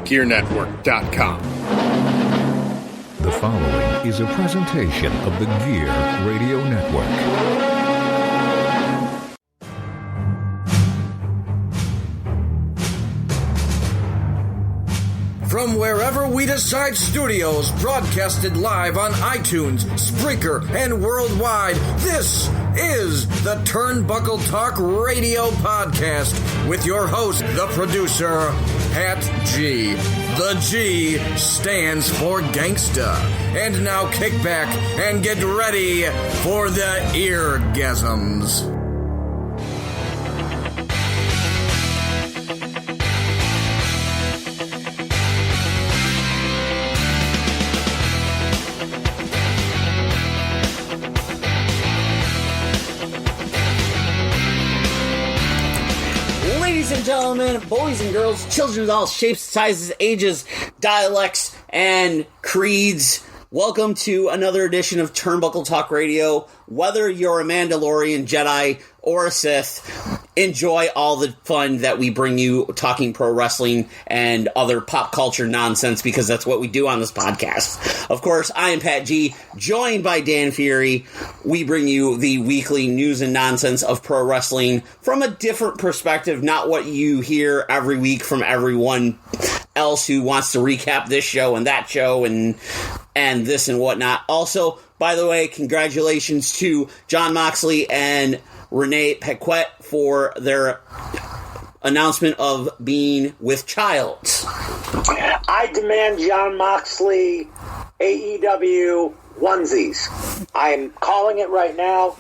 GearNetwork.com. The following is a presentation of the Gear Radio Network. From wherever we decide studios, broadcasted live on iTunes, Spreaker, and worldwide, this is the Turnbuckle Talk Radio Podcast with your host, the producer, Pat G. The G stands for gangsta. And now kick back and get ready for the eargasms. Ladies and gentlemen, boys and girls, children of all shapes, sizes, ages, dialects, and creeds, welcome to another edition of Turnbuckle Talk Radio. Whether you're a Mandalorian, Jedi, or a Sith, enjoy all the fun that we bring you talking pro wrestling and other pop culture nonsense, because that's what we do on this podcast. Of course, I am Pat G, joined by Dan Fury. We bring you the weekly news and nonsense of pro wrestling from a different perspective, not what you hear every week from everyone else who wants to recap this show and that show and this and whatnot. Also, by the way, congratulations to Jon Moxley and Renee Paquette for their announcement of being with child. I demand Jon Moxley AEW onesies. I'm calling it right now.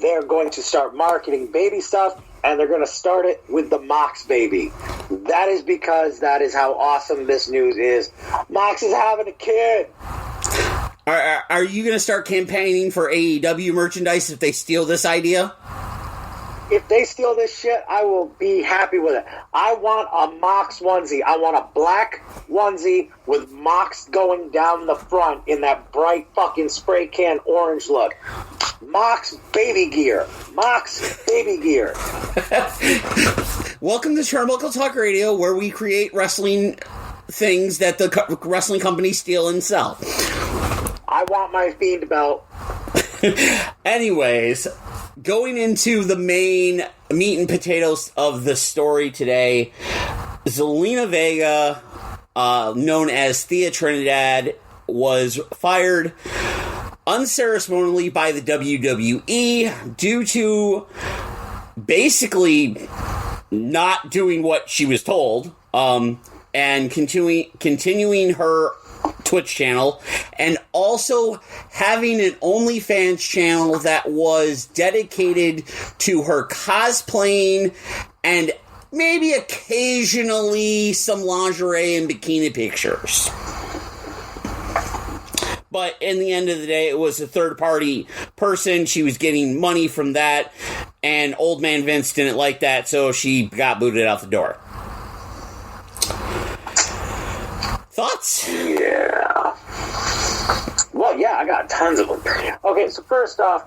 They're going to start marketing baby stuff, and they're going to start it with the Mox baby. That is because that is how awesome this news is. Mox is having a kid. Are you going to start campaigning for AEW merchandise if they steal this idea? If they steal this shit, I will be happy with it. I want a Mox onesie. I want a black onesie with Mox going down the front in that bright fucking spray can orange look. Mox baby gear. Mox baby gear. Welcome to Turnbuckle Talk Radio, where we create wrestling things that the wrestling companies steal and sell. I want my Fiend belt. Anyways, going into the main meat and potatoes of the story today, Zelina Vega, known as Thea Trinidad, was fired unceremoniously by the WWE due to basically not doing what she was told, and continuing her Twitch channel, and also having an OnlyFans channel that was dedicated to her cosplaying and maybe occasionally some lingerie and bikini pictures. But in the end of the day, it was a third-party person. She was getting money from that, and Old Man Vince didn't like that, so she got booted out the door. Thoughts? Yeah. Well, yeah, I got tons of them. Okay, so first off,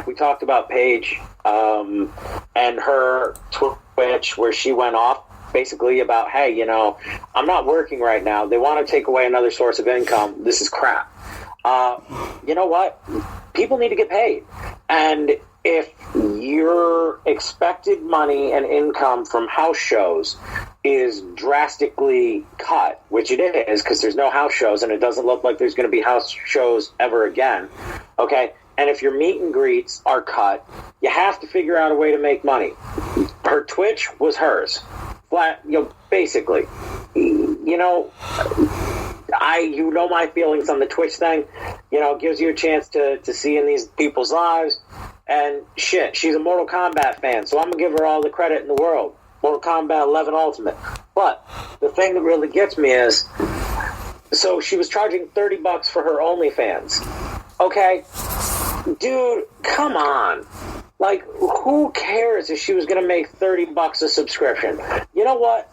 we talked about Paige and her Twitch, where she went off basically about, hey, you know, I'm not working right now. They want to take away another source of income. This is crap. You know what? People need to get paid. And if your expected money and income from house shows is drastically cut, which it is because there's no house shows and it doesn't look like there's going to be house shows ever again, okay? And if your meet and greets are cut, you have to figure out a way to make money. Her Twitch was hers. Flat, you know, basically. You know, you know my feelings on the Twitch thing. You know, it gives you a chance to see in these people's lives. And shit, she's a Mortal Kombat fan, so I'm going to give her all the credit in the world. Mortal Kombat 11 Ultimate. But the thing that really gets me is, so she was charging $30 for her OnlyFans. Okay? Dude, come on. Like, who cares if she was going to make $30 a subscription? You know what?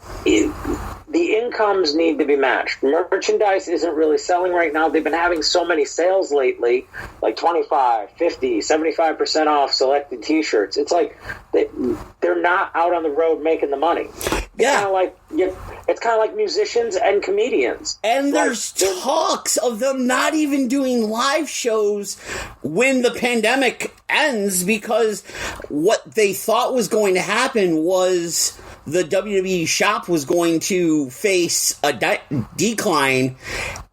the incomes need to be matched. Merchandise isn't really selling right now. They've been having so many sales lately, like 25, 50, 75% off selected T-shirts. It's like they're not out on the road making the money. Yeah. It's kind of like musicians and comedians. And there's talks of them not even doing live shows when the pandemic ends, because what they thought was going to happen was the WWE shop was going to face a decline,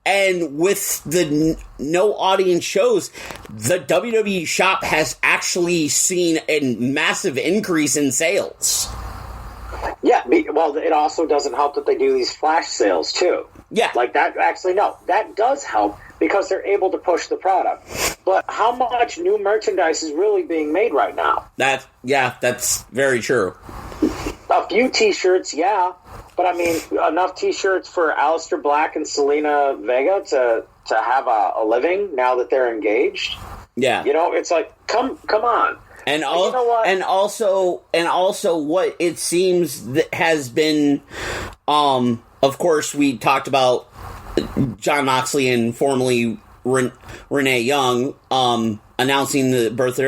and with the no audience shows, the WWE shop has actually seen a massive increase in sales. Yeah, well, it also doesn't help that they do these flash sales, too. Yeah. Like that, actually, no, that does help because they're able to push the product. But how much new merchandise is really being made right now? That's very true. A few T-shirts, yeah. But, I mean, enough T-shirts for Aleister Black and Zelina Vega to have a living now that they're engaged? Yeah. You know, it's like, come on. And you know what? and also what it seems that has been, of course, we talked about Jon Moxley and formerly Renee Young announcing the birth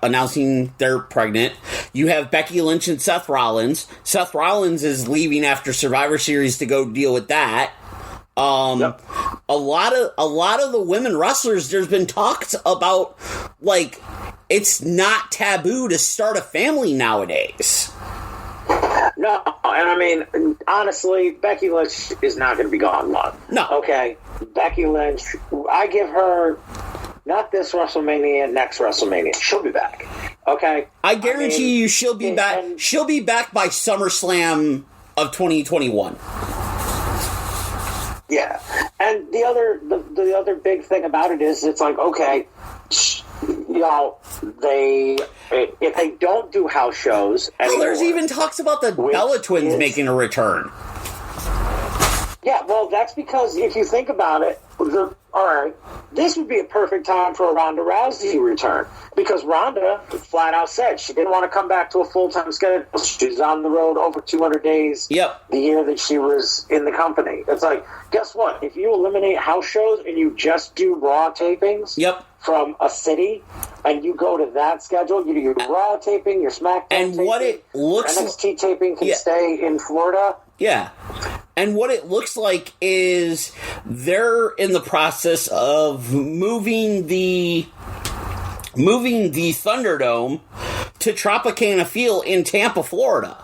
announcing they're pregnant. You have Becky Lynch and Seth Rollins. Seth Rollins is leaving after Survivor Series to go deal with that. Yep. A lot of the women wrestlers, there's been talks about, like, it's not taboo to start a family nowadays. No, and I mean, honestly, Becky Lynch is not going to be gone long. No. Okay, Becky Lynch, I give her not this WrestleMania, next WrestleMania. She'll be back. Okay? I guarantee you she'll be back. She'll be back by SummerSlam of 2021. Yeah. And the other big thing about it is it's like, okay, you know, if they don't do house shows anymore, there's even talks about the Bella Twins making a return. Yeah, well, that's because if you think about it, all right, this would be a perfect time for a Ronda Rousey return, because Ronda flat out said she didn't want to come back to a full-time schedule. She was on the road over 200 days the year that she was in the company. It's like, guess what? If you eliminate house shows and you just do Raw tapings from a city, and you go to that schedule, you do your Raw taping, your SmackDown and taping, what it looks NXT taping can stay in Florida. Yeah. And what it looks like is they're in the process of moving the Thunderdome to Tropicana Field in Tampa, Florida.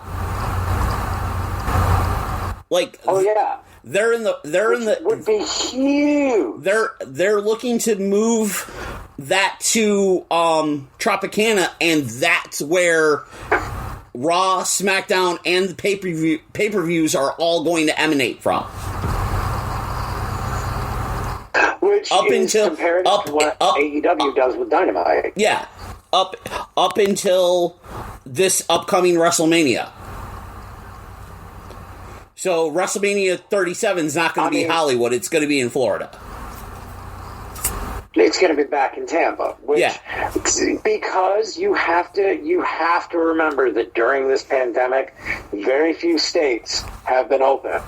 Like, oh yeah, Which would be huge. They're looking to move that to Tropicana, and that's where Raw, SmackDown, and the pay-per-views are all going to emanate from. Which is compared to what AEW does with Dynamite. Yeah, up until this upcoming WrestleMania. So WrestleMania 37 is not going to be Hollywood; it's going to be in Florida. It's going to be back in Tampa, because you have to remember that during this pandemic, very few states have been open.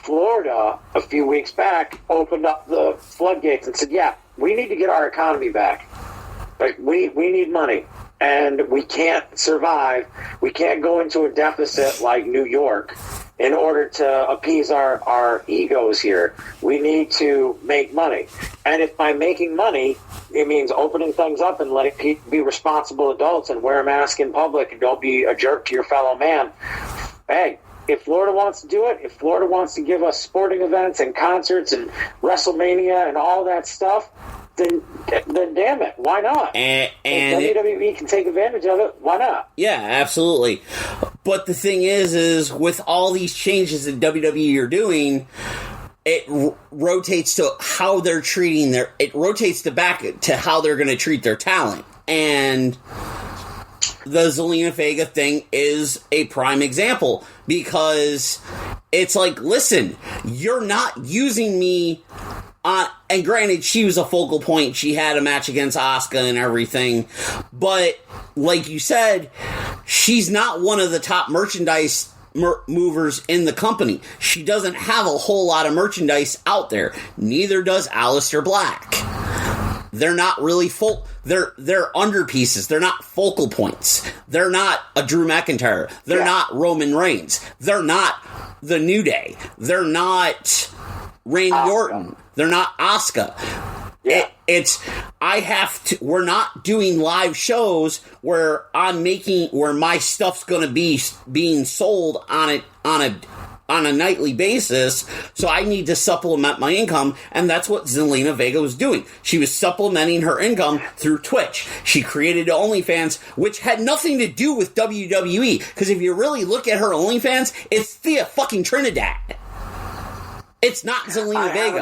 Florida, a few weeks back, opened up the floodgates and said, "Yeah, we need to get our economy back. Like we need money, and we can't survive. We can't go into a deficit like New York." In order to appease our egos here, we need to make money. And if by making money, it means opening things up and letting people be responsible adults and wear a mask in public and don't be a jerk to your fellow man. Hey, if Florida wants to do it, if Florida wants to give us sporting events and concerts and WrestleMania and all that stuff, then damn it, why not? And if WWE can take advantage of it, why not? Yeah, absolutely. But the thing is with all these changes that WWE are doing, it rotates to how they're treating it rotates to back to how they're going to treat their talent. And the Zelina Vega thing is a prime example, because it's like, listen, you're not using me. And granted, she was a focal point. She had a match against Asuka and everything. But, like you said, she's not one of the top merchandise movers in the company. She doesn't have a whole lot of merchandise out there. Neither does Aleister Black. They're not really they're underpieces. They're not focal points. They're not a Drew McIntyre. They're not Roman Reigns. They're not the New Day. They're not Randy Orton. They're not Asuka. Yeah. We're not doing live shows where where my stuff's going to be being sold on a nightly basis, so I need to supplement my income, and that's what Zelina Vega was doing. She was supplementing her income through Twitch. She created OnlyFans, which had nothing to do with WWE, because if you really look at her OnlyFans, it's Thea fucking Trinidad. It's not Zelina Vega.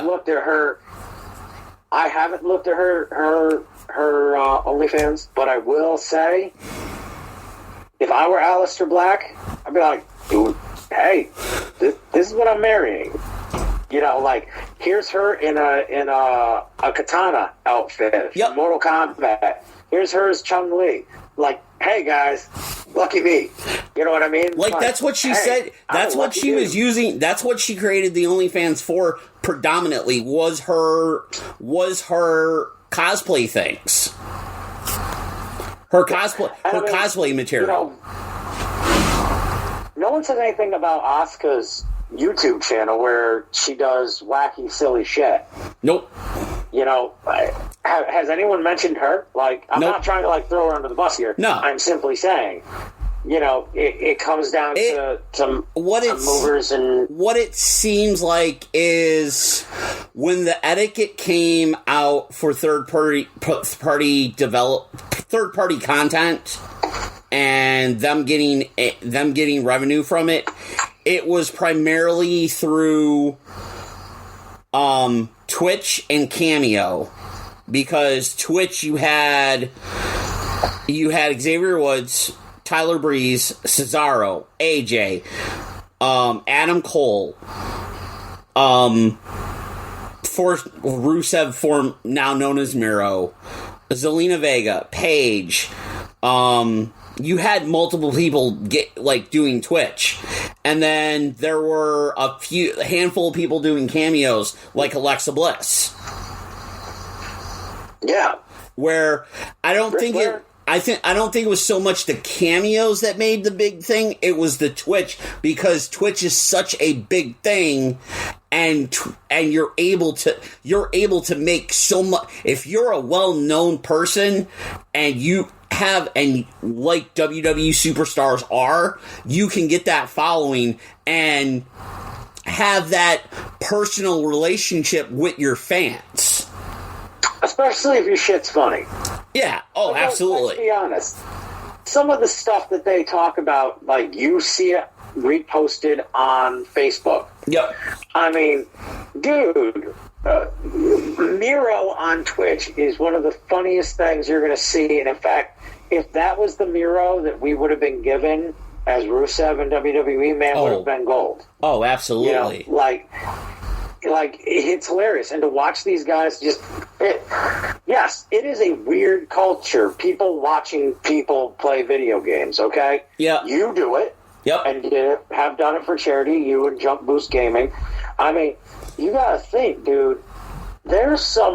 I haven't looked at her OnlyFans, but I will say, if I were Aleister Black, I'd be like, dude, hey, this is what I'm marrying. You know, like, here's her in a katana outfit from Mortal Kombat. Here's her as Chun-Li. Like, hey guys, lucky me. You know what I mean? Like, that's what she said. That's what she was using. That's what she created the OnlyFans for predominantly, was her cosplay things. Her cosplay material. You know, no one says anything about Asuka's YouTube channel where she does wacky, silly shit. Nope. You know, has anyone mentioned her? Like, I'm not trying to, like, throw her under the bus here. No. I'm simply saying, you know, it comes down to movers and... What it seems like is when the etiquette came out for third-party content and them getting revenue from it, it was primarily through Twitch and Cameo, because Twitch you had Xavier Woods, Tyler Breeze, Cesaro, AJ, Adam Cole, Rusev, form now known as Miro, Zelina Vega, Paige. You had multiple people doing Twitch, and then there were a handful of people doing cameos, like Alexa Bliss. Yeah, where I don't think it was so much the cameos that made the big thing. It was the Twitch, because Twitch is such a big thing, and you're able to make so much. If you're a well-known person and like WWE superstars are, you can get that following and have that personal relationship with your fans. Especially if your shit's funny. Yeah, absolutely. Let's be honest. Some of the stuff that they talk about, like, you see it reposted on Facebook. Yep. I mean, dude, Miro on Twitch is one of the funniest things you're going to see. And in fact, if that was the Miro that we would have been given as Rusev and WWE, man, would have been gold. Oh, absolutely. You know, like it's hilarious. And to watch these guys yes, it is a weird culture. People watching people play video games, okay? Yeah. You do it. Yep. And you have done it for charity, you and Jump Boost Gaming. I mean, you gotta think, dude, there's a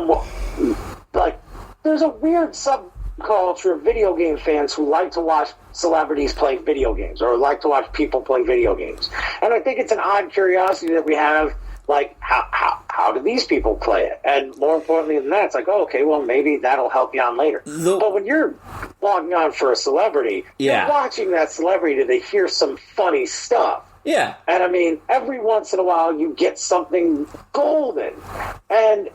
weird subculture of video game fans who like to watch celebrities play video games, or like to watch people play video games. And I think it's an odd curiosity that we have, like, how do these people play it? And more importantly than that, it's like, okay, well, maybe that'll help you on later. But when you're logging on for a celebrity, you're watching that celebrity to hear some funny stuff. Yeah. And I mean, every once in a while you get something golden. And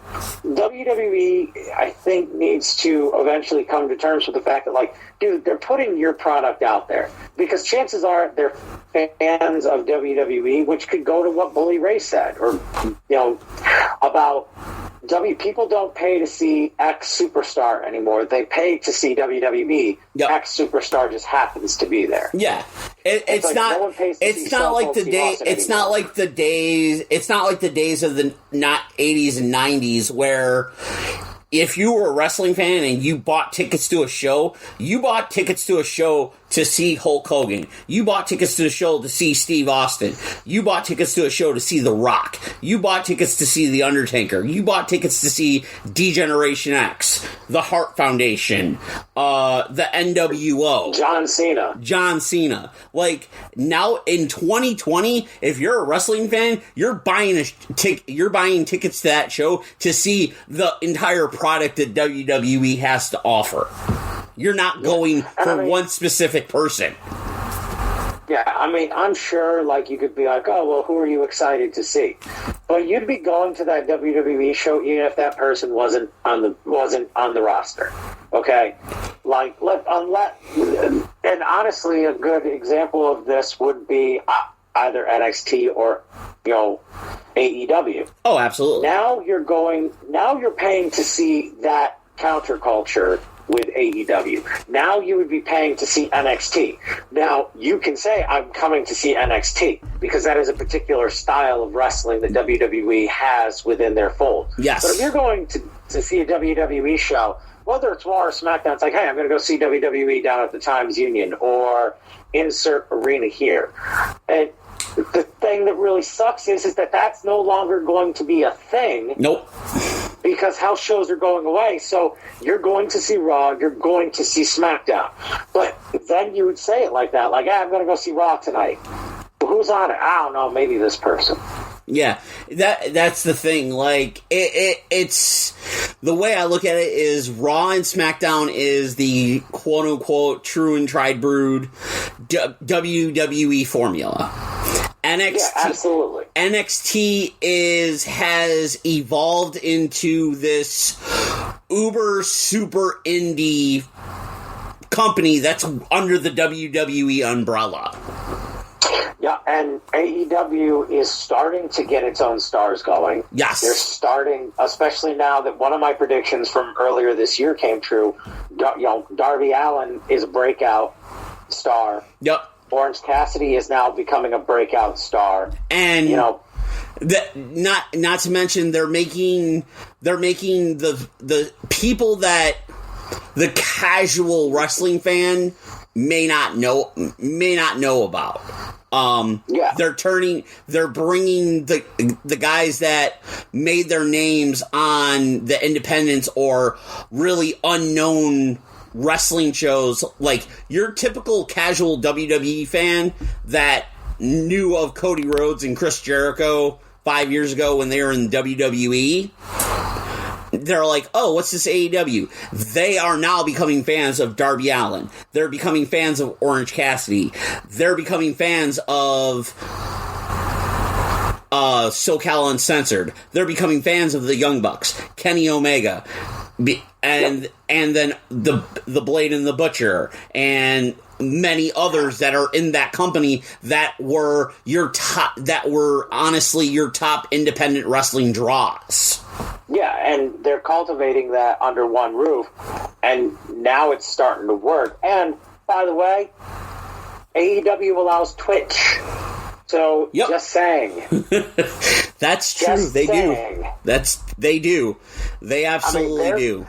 WWE, I think, needs to eventually come to terms with the fact that, like, dude, they're putting your product out there. Because chances are they're fans of WWE, which could go to what Bully Ray said, or, you know, about people don't pay to see X superstar anymore. They pay to see WWE. Yep. X superstar just happens to be there. Yeah, it's like not. No it's not like the day. It's not like the days. It's not like the days of the 80s and 90s where, if you were a wrestling fan and you bought tickets to a show, you bought tickets to a show to see Hulk Hogan. You bought tickets to the show to see Steve Austin. You bought tickets to a show to see The Rock. You bought tickets to see The Undertaker. You bought tickets to see D-Generation X, The Hart Foundation, the NWO. John Cena. Like, now in 2020, if you're a wrestling fan, you're buying tickets to that show to see the entire product that WWE has to offer. You're not going for one specific person. Yeah, I mean, I'm sure, like, you could be like, oh, well, who are you excited to see? But you'd be going to that WWE show even if that person wasn't on the roster. Okay? Like, and honestly, a good example of this would be either NXT or, AEW. Oh, absolutely. Now you're paying to see that counterculture with AEW. Now you would be paying to see NXT. Now you can say, I'm coming to see NXT, because that is a particular style of wrestling that WWE has within their fold. Yes. But if you're going to see a WWE show, whether it's Raw or SmackDown, it's like, hey, I'm going to go see WWE down at the Times Union or insert arena here. And the thing that really sucks is that that's no longer going to be a thing. Nope. Because house shows are going away, so you're going to see Raw, you're going to see SmackDown. But then you would say it like that, like, I'm going to go see Raw tonight. But who's on it? I don't know, maybe this person. Yeah, that's the thing. Like, it's the way I look at it is Raw and SmackDown is the quote unquote true and tried brewed WWE formula. NXT, yeah, absolutely. NXT has evolved into this uber super indie company that's under the WWE umbrella. Yeah, and AEW is starting to get its own stars going. Yes. They're starting, especially now that one of my predictions from earlier this year came true. Darby Allin is a breakout star. Yep. Orange Cassidy is now becoming a breakout star. And not to mention they're making the people that the casual wrestling fan may not know about. They're bringing the guys that made their names on the independents or really unknown wrestling shows, like your typical casual WWE fan that knew of Cody Rhodes and Chris Jericho 5 years ago when they were in WWE. They're like, oh, what's this AEW? They are now becoming fans of Darby Allin. They're becoming fans of Orange Cassidy. They're becoming fans of SoCal Uncensored. They're becoming fans of the Young Bucks, Kenny Omega, and then the Blade and the Butcher, and many others that are in that company that were honestly your top independent wrestling draws. Yeah, and they're cultivating that under one roof, and now it's starting to work. And, by the way, AEW allows Twitch. So, yep. Just saying. That's true. Just they saying. Do. They do. They absolutely do.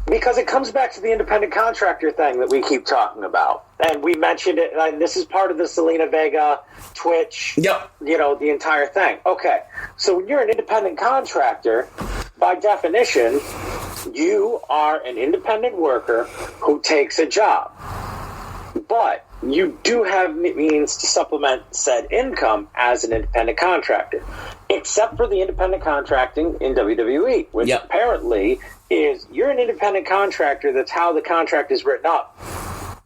Because it comes back to the independent contractor thing that we keep talking about. And we mentioned it, and this is part of the Zelina Vega, Twitch, yep. The entire thing. Okay, so when you're an independent contractor, by definition, you are an independent worker who takes a job. But you do have means to supplement said income as an independent contractor, except for the independent contracting in WWE, which yep. apparently is you're an independent contractor. That's how the contract is written up.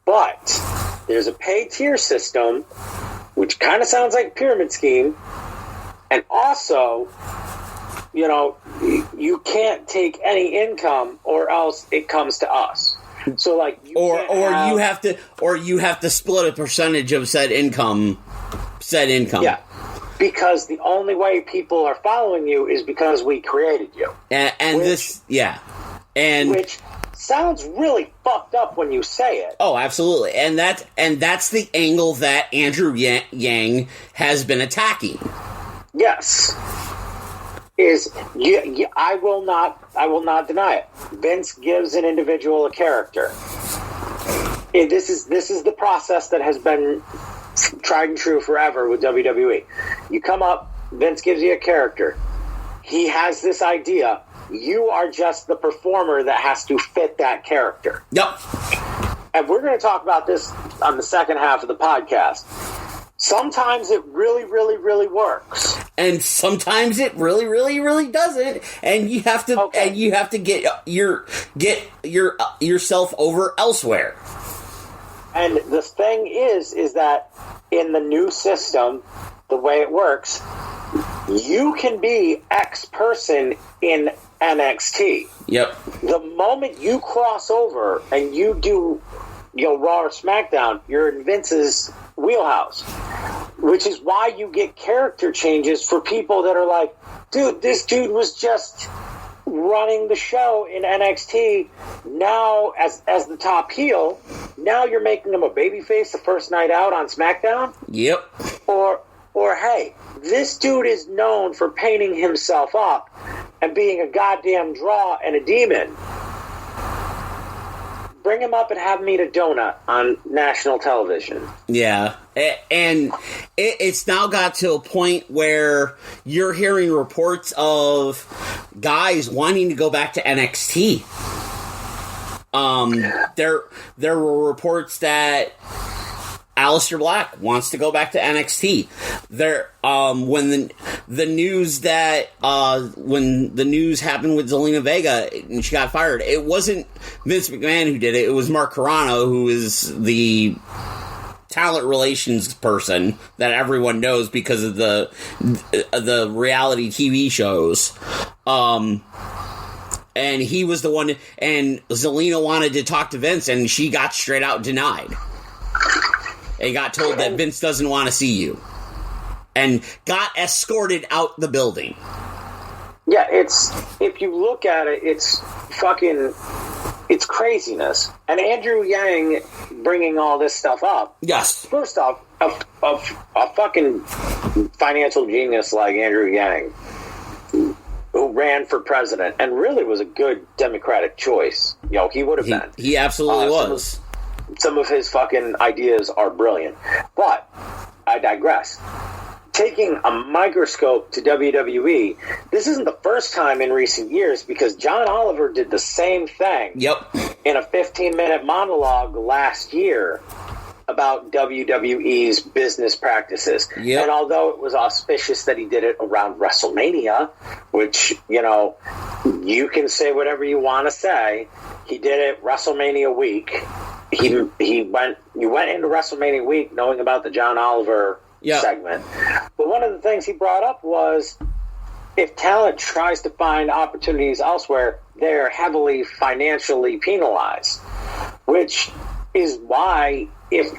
But there's a pay tier system, which kind of sounds like a pyramid scheme. And also, you can't take any income or else it comes to us. So like you have to split a percentage of said income. Yeah. Because the only way people are following you is because we created you. Which sounds really fucked up when you say it. Oh, absolutely. And that's the angle that Andrew Yang has been attacking. Yes. I will not deny it. Vince gives an individual a character. this is the process that has been tried and true forever with WWE. You come up, Vince gives you a character. He has this idea. You are just the performer that has to fit that character. Yep. And we're going to talk about this on the second half of the podcast. Sometimes it really, really, really works, and sometimes it really, really, really doesn't. And you have to get yourself over elsewhere. And the thing is that in the new system, the way it works, you can be X person in NXT. Yep. The moment you cross over and you do, Raw or SmackDown, you're in Vince's wheelhouse, which is why you get character changes for people that are like, dude, this dude was just running the show in NXT. Now, as the top heel, now you're making him a babyface the first night out on SmackDown. Yep. Or hey, this dude is known for painting himself up and being a goddamn draw and a demon. Bring him up and have him eat a donut on national television. Yeah, and it's now got to a point where you're hearing reports of guys wanting to go back to NXT. There were reports that Aleister Black wants to go back to NXT. When the news happened with Zelina Vega and she got fired, it wasn't Vince McMahon who did it. It was Mark Carrano, who is the talent relations person that everyone knows because of the reality TV shows. And he was the one, and Zelina wanted to talk to Vince, and she got straight out denied. And got told that Vince doesn't want to see you. And got escorted out the building. Yeah, if you look at it, it's craziness. And Andrew Yang bringing all this stuff up. Yes. First off, a fucking financial genius like Andrew Yang, who ran for president and really was a good Democratic choice. He would have been. He absolutely was. Some of his fucking ideas are brilliant. But I digress. Taking a microscope to WWE, this isn't the first time in recent years, because John Oliver did the same thing. Yep. In a 15-minute monologue last year about WWE's business practices. Yep. And although it was auspicious that he did it around WrestleMania, which, you can say whatever you want to say, he did it WrestleMania week. You went into WrestleMania week knowing about the John Oliver segment. But one of the things he brought up was, if talent tries to find opportunities elsewhere, they're heavily financially penalized, which is why if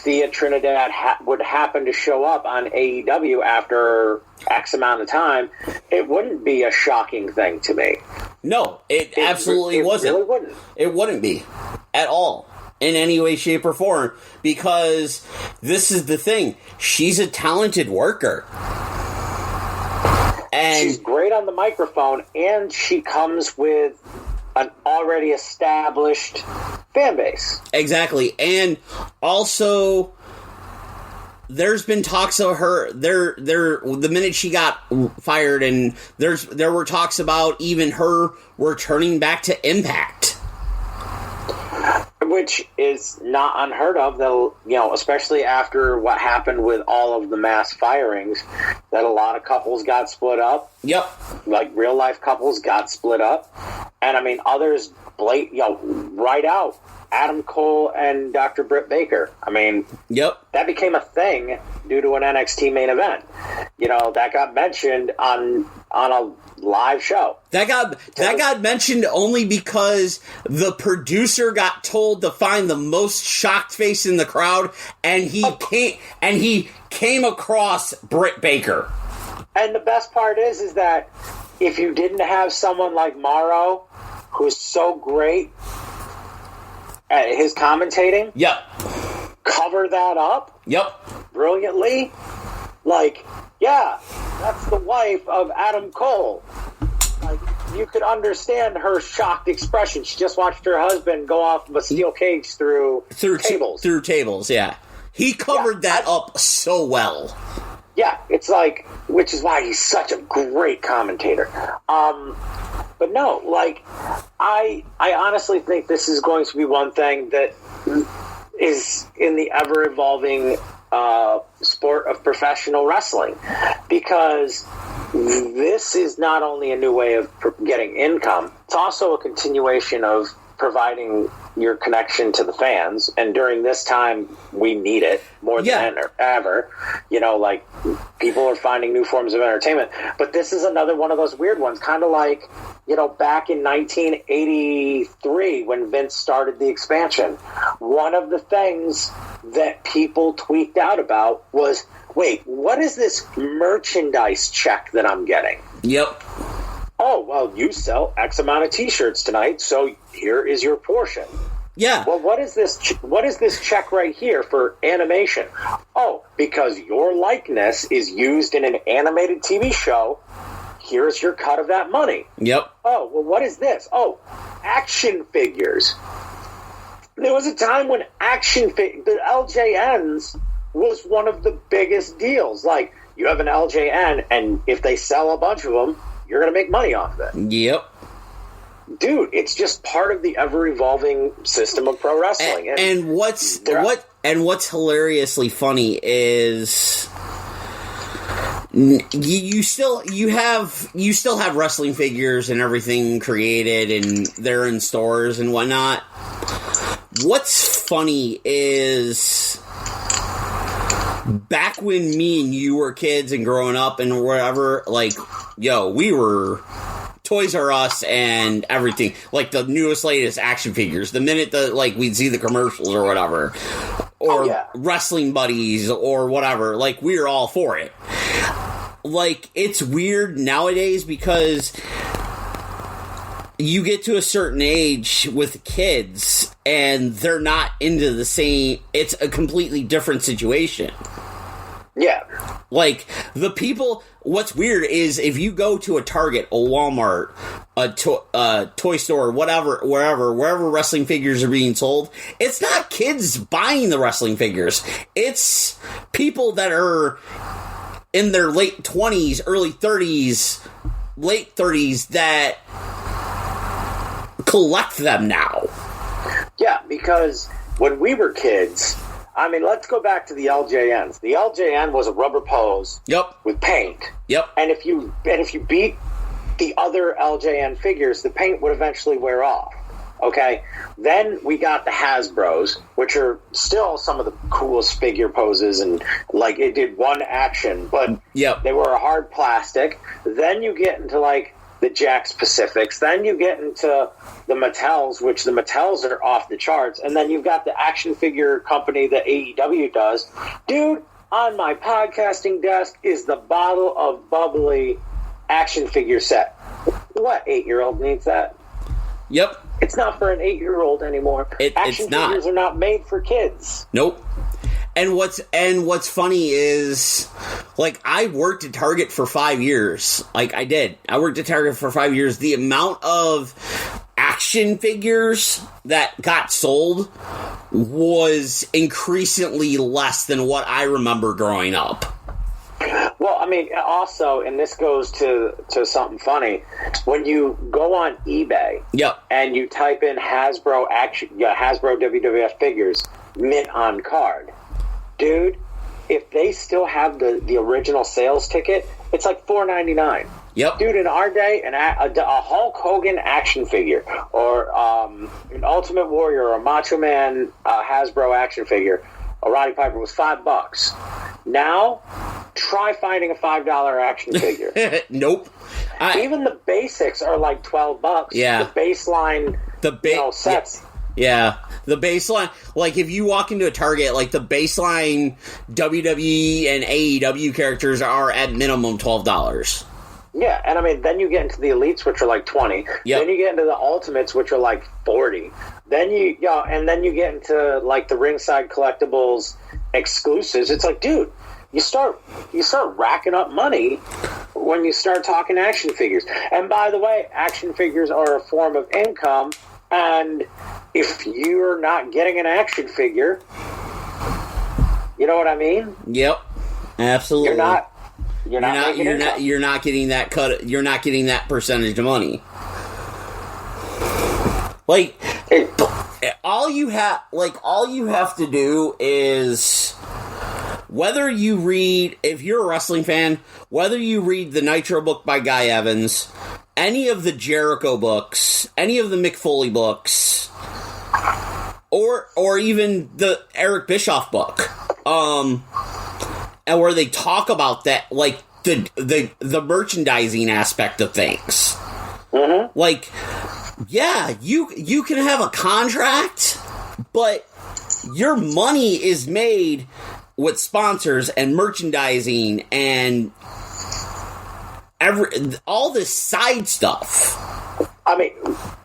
Thea Trinidad would happen to show up on AEW after X amount of time, it wouldn't be a shocking thing to me. No, it absolutely wasn't. Really wouldn't. It wouldn't be at all in any way, shape, or form, because this is the thing. She's a talented worker. And she's great on the microphone, and she comes with an already established fan base. Exactly. And also, there's been talks of her the minute she got fired, and there were talks about even her returning back to Impact. Which is not unheard of, though, especially after what happened with all of the mass firings, that a lot of couples got split up. Yep. Like real life couples got split up. And I mean, others, right out. Adam Cole and Dr. Britt Baker. I mean, yep. That became a thing due to an NXT main event. That got mentioned on a live show. That got mentioned only because the producer got told to find the most shocked face in the crowd, and he came across Britt Baker. And the best part is that if you didn't have someone like Morrow, who's so great at his commentating, yep, cover that up, yep, brilliantly. That's the wife of Adam Cole. you could understand her shocked expression. She just watched her husband go off of a steel cage through tables. Through tables, yeah. He covered that up so well. Yeah, it's like, which is why he's such a great commentator. But no, like, I honestly think this is going to be one thing that is in the ever-evolving sport of professional wrestling, because this is not only a new way of getting income, it's also a continuation of providing your connection to the fans, and during this time we need it more than ever. You know, like, people are finding new forms of entertainment, but this is another one of those weird ones, kind of like, you know, back in 1983 when Vince started the expansion. One of the things that people tweaked out about was, wait, what is this merchandise check that I'm getting? Yep. Oh, well, you sell X amount of T-shirts tonight, so here is your portion. Yeah. Well, what is this check right here for animation? Oh, because your likeness is used in an animated TV show, here's your cut of that money. Yep. Oh, well, what is this? Oh, action figures. There was a time when the LJNs was one of the biggest deals. Like, you have an LJN, and if they sell a bunch of them, you're going to make money off of it. Yep. Dude, it's just part of the ever-evolving system of pro wrestling. And what's hilariously funny is you still have wrestling figures and everything created, and they're in stores and whatnot. What's funny is, back when me and you were kids and growing up and whatever, like, we were Toys R Us and everything, like the newest, latest action figures. The minute we'd see the commercials or whatever, or Wrestling Buddies or whatever, like, we were all for it. Like, it's weird nowadays because you get to a certain age with kids and they're not into the same. It's a completely different situation. Yeah. Like, the people, what's weird is if you go to a Target, a Walmart, a toy store, wherever wrestling figures are being sold, it's not kids buying the wrestling figures. It's people that are in their late 20s, early 30s, late 30s that collect them now. Yeah, because when we were kids, I mean, let's go back to the LJNs. The LJN was a rubber pose with paint. Yep. And if you beat the other LJN figures, the paint would eventually wear off. Okay? Then we got the Hasbros, which are still some of the coolest figure poses, and, like, it did one action, but they were a hard plastic. Then you get into, like, the Jakks Pacifics. Then you get into the Mattels, which the Mattels are off the charts. And then you've got the action figure company that AEW does. Dude, on my podcasting desk is the bottle of bubbly action figure set. What 8-year-old needs that? Yep. It's not for an 8-year-old anymore. Action figures are not made for kids. Nope. And what's funny is, like, I worked at Target for 5 years. Like, I did. I worked at Target for 5 years. The amount of action figures that got sold was increasingly less than what I remember growing up. Well, I mean, also, and this goes to something funny, when you go on eBay and you type in Hasbro WWF figures, mint on card, dude, if they still have the original sales ticket, it's like $4.99. Yep. Dude, in our day, a Hulk Hogan action figure, or an Ultimate Warrior or a Macho Man Hasbro action figure, a Roddy Piper, was $5. Now, try finding a $5 action figure. Nope. Even the basics are like $12. Yeah. The baseline sets. Yeah, the baseline, like, if you walk into a Target, like, the baseline WWE and AEW characters are at minimum $12. Yeah, and I mean, then you get into the Elites, which are like $20. Yep. Then you get into the Ultimates, which are like $40. Then you get into, like, the Ringside Collectibles exclusives. It's like, dude, you start racking up money when you start talking action figures. And by the way, action figures are a form of income, and if you're not getting an action figure, you know what I mean? Yep, absolutely. You're not getting that cut. You're not getting that percentage of money. Like, all you have to do is, whether you read, if you're a wrestling fan, whether you read the Nitro book by Guy Evans, any of the Jericho books, any of the Mick Foley books, or even the Eric Bischoff book, and where they talk about that, like, the merchandising aspect of things. Mm-hmm. Like, yeah, you can have a contract, but your money is made with sponsors and merchandising and all this side stuff. I mean,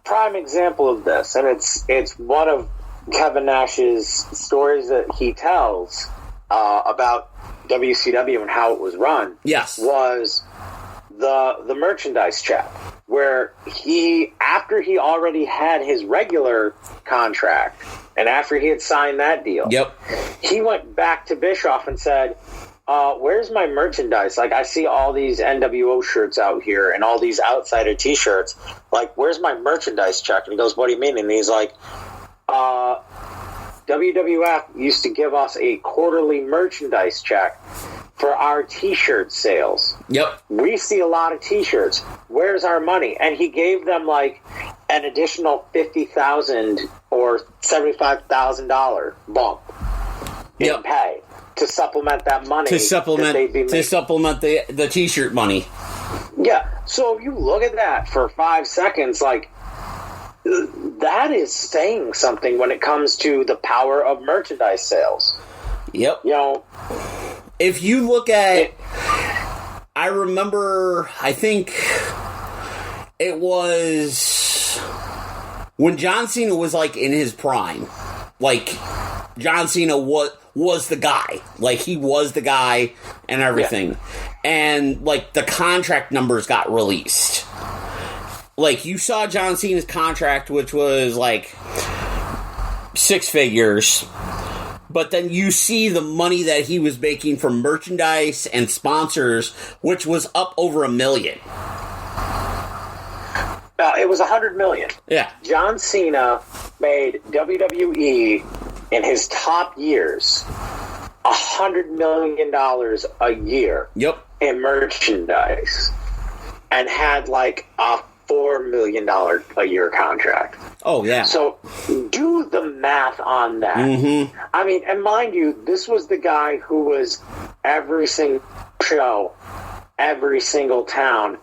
prime example of this, and it's one of Kevin Nash's stories that he tells about WCW and how it was run. Yes, was the merchandise check, where after he already had his regular contract, and after he had signed that deal, yep, he went back to Bischoff and said, where's my merchandise? Like, I see all these NWO shirts out here and all these Outsider t-shirts. Like, where's my merchandise check? And he goes, what do you mean? And he's like, WWF used to give us a quarterly merchandise check for our t-shirt sales. Yep. We see a lot of t-shirts. Where's our money? And he gave them like an additional $50,000 or $75,000 bump in pay to supplement that money. To supplement the t-shirt money. Yeah. So if you look at that for 5 seconds, like, that is saying something when it comes to the power of merchandise sales. Yep. You know, if you look at, I remember, I think it was when John Cena was like in his prime. Like, John Cena was the guy. Like, he was the guy and everything. Yeah. And like the contract numbers got released. Like, you saw John Cena's contract, which was, like, 6 figures. But then you see the money that he was making from merchandise and sponsors, which was up over $1 million. It was $100 million. Yeah. John Cena made WWE, in his top years, $100 million a year. Yep. In merchandise. And had, like, a $4 million a year contract. Oh, yeah. So, do the math on that. Mm-hmm. I mean, and mind you, this was the guy who was every single show, every single town,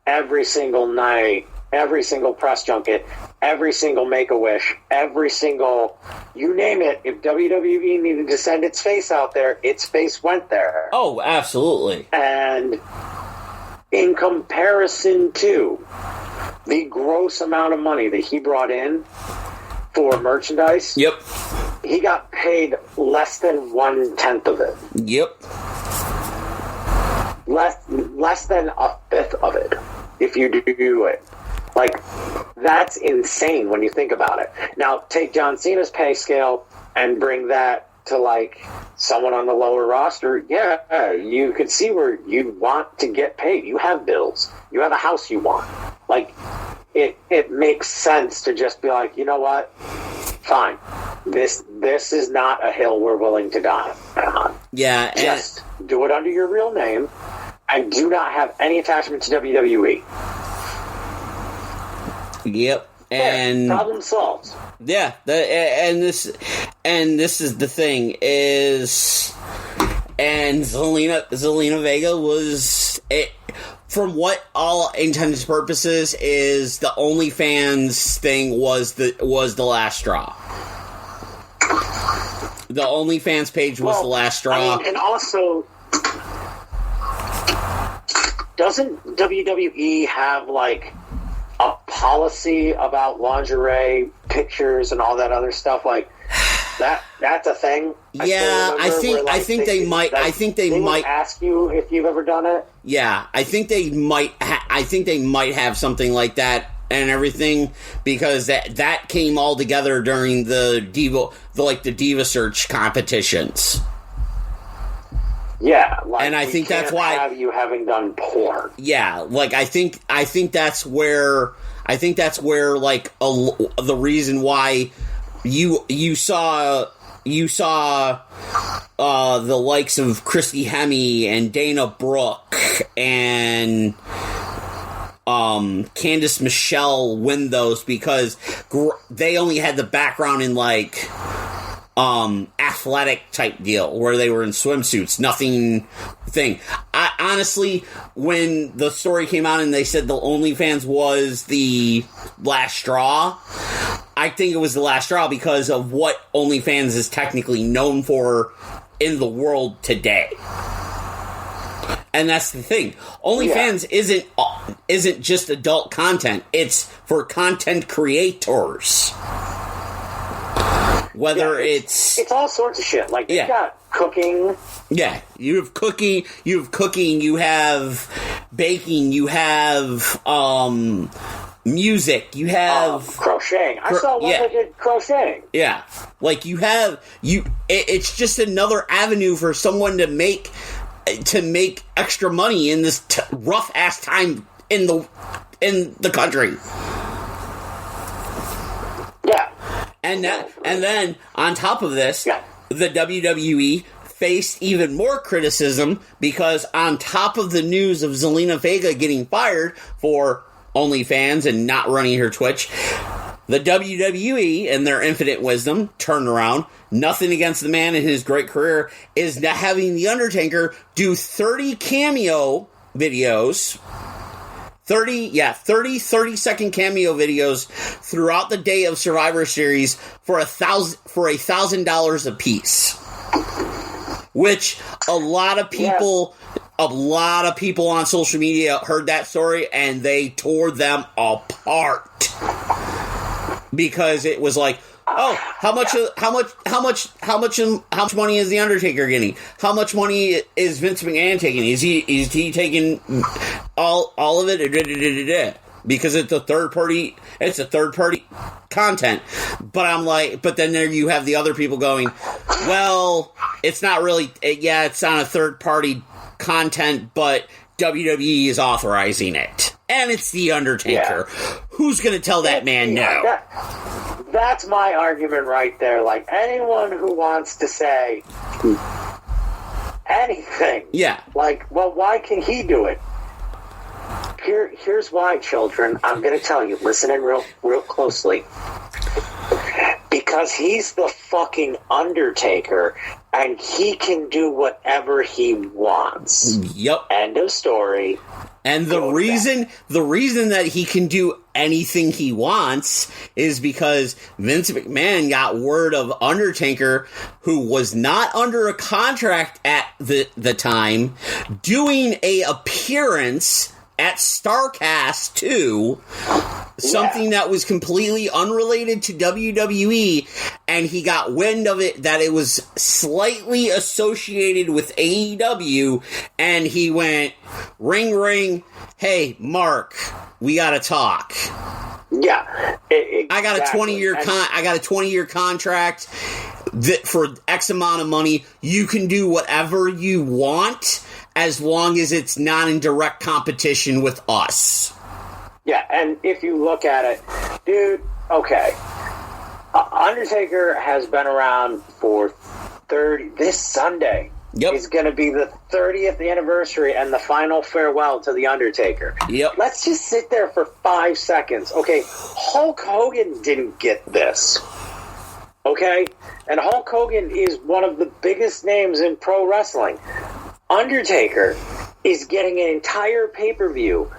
every single night, every single press junket, every single Make-A-Wish, every single, you name it. If WWE needed to send its face out there, its face went there. Oh, absolutely. And in comparison to the gross amount of money that he brought in for merchandise, yep, he got paid less than 1/10 of it. Yep. Less than a fifth of it, if you do it. Like, that's insane when you think about it. Now, take John Cena's pay scale and bring that to, like, someone on the lower roster. Yeah, you could see where you want to get paid. You have bills. You have a house you want. Like, it makes sense to just be like, you know what? Fine. This is not a hill we're willing to die on. Yeah. Just do it under your real name and do not have any attachment to WWE. Yep. And problem solved. Yeah, and this is the thing is, and Zelina Vega was it, from what all intents and purposes is the OnlyFans thing was the last straw. The OnlyFans page was the last straw. I mean, and also, doesn't WWE have like a policy about lingerie pictures and all that other stuff? Like, That's a thing. I think they might ask you if you've ever done it. Yeah, I think they might. I think they might have something like that and everything, because that came all together during the Diva Search competitions. Yeah, and I think that's why have you having done porn. Yeah, I think that's where like the reason why you saw the likes of Christy Hemme and Dana Brooke and Candice Michelle win those, because they only had the background in athletic type deal where they were in swimsuits, nothing thing. I honestly, when the story came out and they said the OnlyFans was the last straw, I think it was the last straw because of what OnlyFans is technically known for in the world today. And that's the thing. OnlyFans isn't just adult content. It's for content creators. Whether it's all sorts of shit. Like, you got cooking. Yeah, you have cooking, you have baking, you have music, you have crocheting. I saw one that did crocheting. Yeah, it's just another avenue for someone to make extra money in this rough ass time in the country. Yeah. And then on top of this, the WWE faced even more criticism because on top of the news of Zelina Vega getting fired for OnlyFans and not running her Twitch, the WWE, in their infinite wisdom, turned around. Nothing against the man and his great career, is having The Undertaker do 30 cameo videos. 30-second cameo videos throughout the day of Survivor Series for $1,000 a piece. Which a lot of people on social media heard that story and they tore them apart. Because it was like, oh, how much money is The Undertaker getting? How much money is Vince McMahon taking? Is he taking all of it? Because it's a third party content. But I'm like, but then there you have the other people going, well, it's not really, it's on a third party content, but WWE is authorizing it. And it's The Undertaker. Yeah. Who's going to tell that man no? That's my argument right there. Like, anyone who wants to say anything. Yeah. Like, well, why can he do it? Here's why, children. I'm going to tell you. Listen in real closely. Because he's the fucking Undertaker, and he can do whatever he wants. Yep. End of story. And the reason that he can do anything he wants is because Vince McMahon got word of Undertaker, who was not under a contract at the time, doing a appearance at StarCast 2, something that was completely unrelated to WWE, and he got wind of it that it was slightly associated with AEW, and he went, ring, ring, hey, Mark, we gotta talk. Yeah. Exactly. I got a 20-year contract that for X amount of money, you can do whatever you want, as long as it's not in direct competition with us. Yeah, and if you look at it, dude, okay. Undertaker has been around for 30... This Sunday is going to be the 30th anniversary and the final farewell to The Undertaker. Yep. Let's just sit there for 5 seconds. Okay, Hulk Hogan didn't get this. Okay? And Hulk Hogan is one of the biggest names in pro wrestling. Undertaker is getting an entire pay-per-view